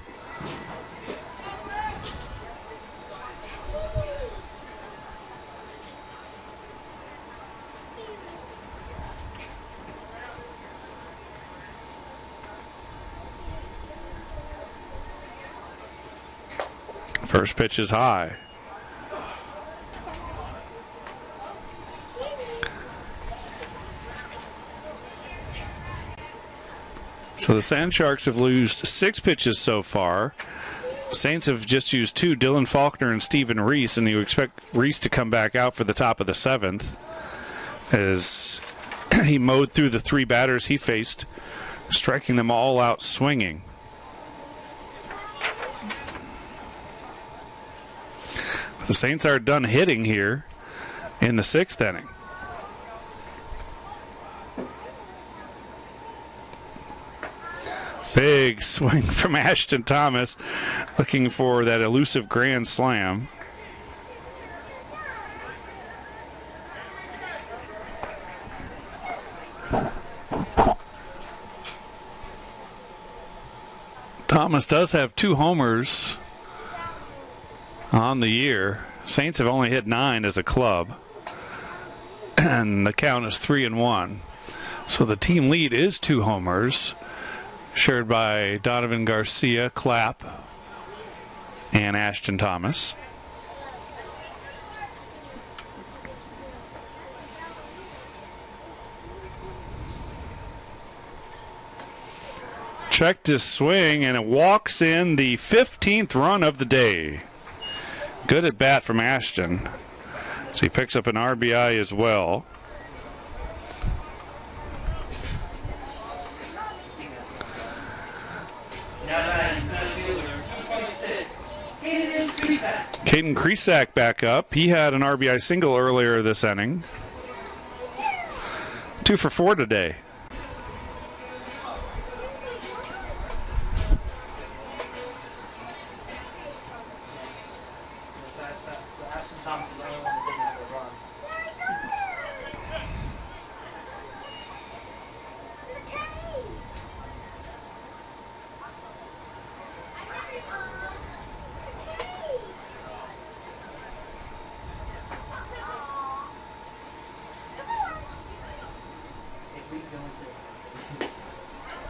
Speaker 1: First pitch is high. So the Sand Sharks have used 6 pitches so far. Saints have just used 2, Dylan Faulkner and Stephen Reese, and you expect Reese to come back out for the top of the 7th as he mowed through the 3 batters he faced, striking them all out swinging. The Saints are done hitting here in the 6th inning. Big swing from Ashton Thomas, looking for that elusive grand slam. Thomas does have 2 homers on the year. Saints have only hit 9 as a club, and the count is 3-1. So the team lead is 2 homers, shared by Donovan Garcia, Clapp, and Ashton Thomas. Checked his swing, and it walks in the 15th run of the day. Good at bat from Ashton. So he picks up an RBI as well. Caden Kresak back up. He had an RBI single earlier this inning. 2 for 4 today.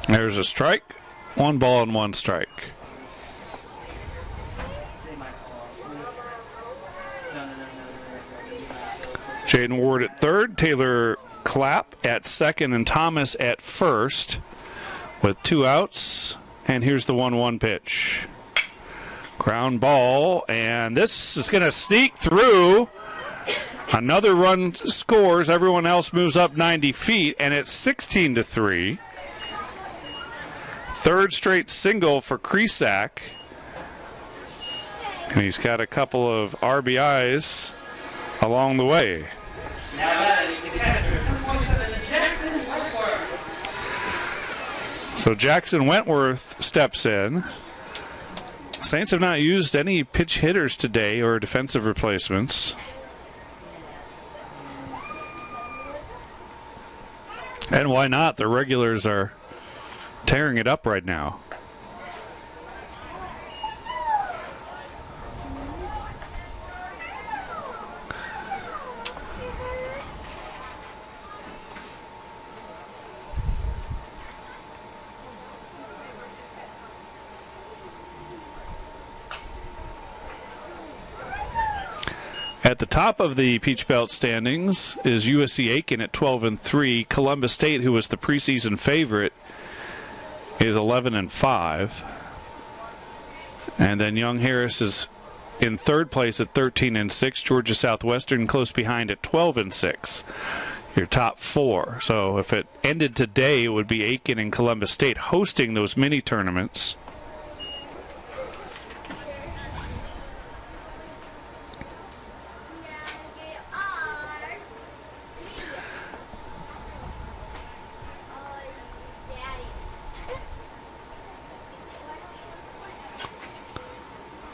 Speaker 1: There's a strike. 1 ball and 1 strike. Jaden Ward at third, Taylor Clapp at second, and Thomas at first with 2 outs. And here's the 1-1 pitch. Ground ball, and this is going to sneak through. Another run scores. Everyone else moves up 90 feet, and it's 16-3. Third straight single for Kresak. And he's got a couple of RBIs along the way. So Jackson Wentworth steps in. Saints have not used any pitch hitters today or defensive replacements. And why not? The regulars are tearing it up right now. At the top of the Peach Belt standings is USC Aiken at 12-3. Columbus State, who was the preseason favorite, is 11-5. And then Young Harris is in third place at 13-6. Georgia Southwestern close behind at 12-6. Your top 4. So if it ended today, it would be Aiken and Columbus State hosting those mini tournaments.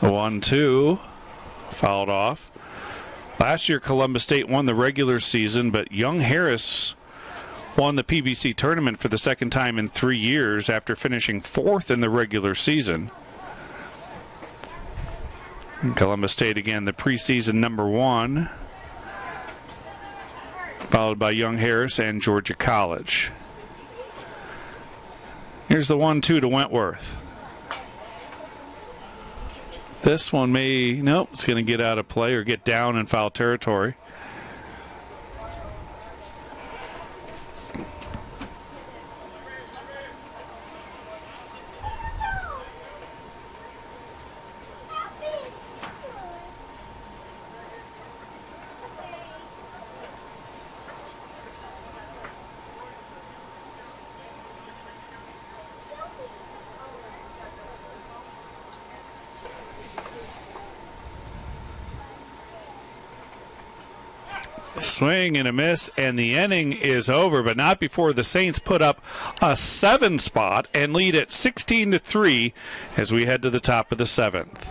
Speaker 1: The 1-2 fouled off. Last year, Columbus State won the regular season, but Young Harris won the PBC tournament for the second time in 3 years after finishing 4th in the regular season. And Columbus State, again, the preseason number 1, followed by Young Harris and Georgia College. Here's the 1-2 to Wentworth. This one nope, it's going to get out of play or get down in foul territory. Swing and a miss, and the inning is over, but not before the Saints put up a 7 spot and lead at 16-3 as we head to the top of the 7th.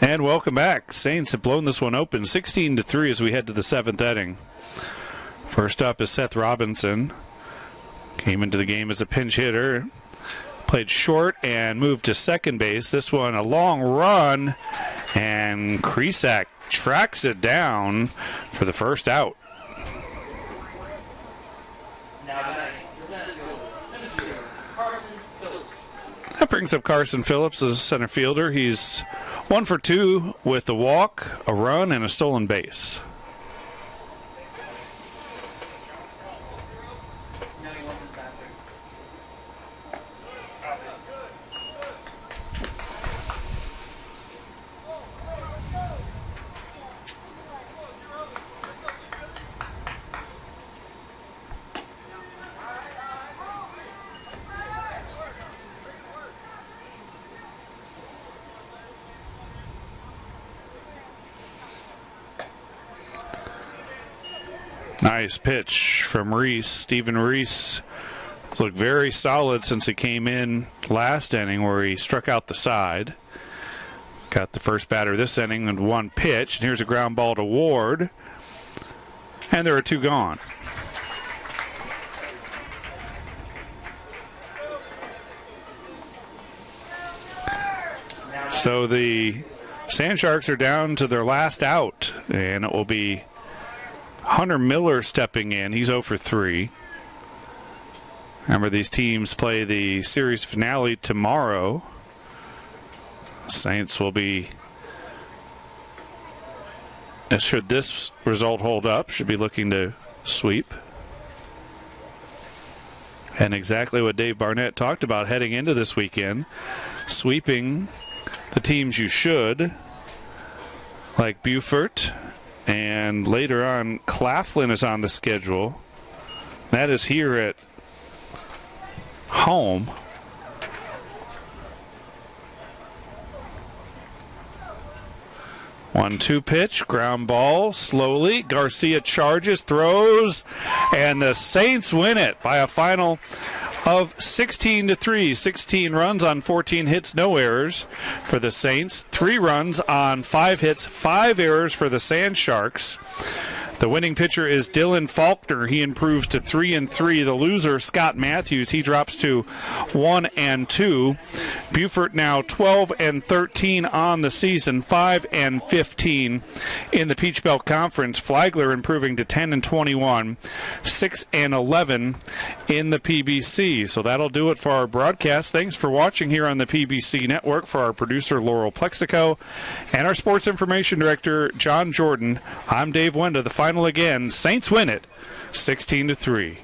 Speaker 1: And welcome back. Saints have blown this one open 16-3 as we head to the 7th inning. First up is Seth Robinson. Came into the game as a pinch hitter. Played short and moved to second base. This one a long run, and Kresak tracks it down for the first out. That brings up Carson Phillips as a center fielder. He's 1 for 2 with a walk, a run, and a stolen base. Nice pitch from Reese. Stephen Reese looked very solid since he came in last inning where he struck out the side. Got the first batter this inning and 1 pitch. And here's a ground ball to Ward. And there are 2 gone. So the Sand Sharks are down to their last out, and it will be Hunter Miller stepping in. He's 0 for 3. Remember, these teams play the series finale tomorrow. Saints will be should this result hold up, should be looking to sweep. And exactly what Dave Barnett talked about heading into this weekend, sweeping the teams you should, like Beaufort, and later on Claflin is on the schedule. That is here at home. One-two pitch, ground ball, slowly. Garcia charges, throws, and the Saints win it by a final of 16-3. 16 runs on 14 hits, no errors for the Saints. 3 runs on 5 hits, 5 errors for the Sand Sharks. The winning pitcher is Dylan Faulkner. He improves to 3-3. The loser, Scott Matthews, he drops to 1-2. Beaufort now 12-13 on the season, 5-15 in the Peach Belt Conference. Flagler improving to 10-21, 6-11 in the PBC. So that'll do it for our broadcast. Thanks for watching here on the PBC Network. For our producer, Laurel Plexico, and our sports information director, John Jordan, I'm Dave Wenda. The final again, Saints win it 16-3.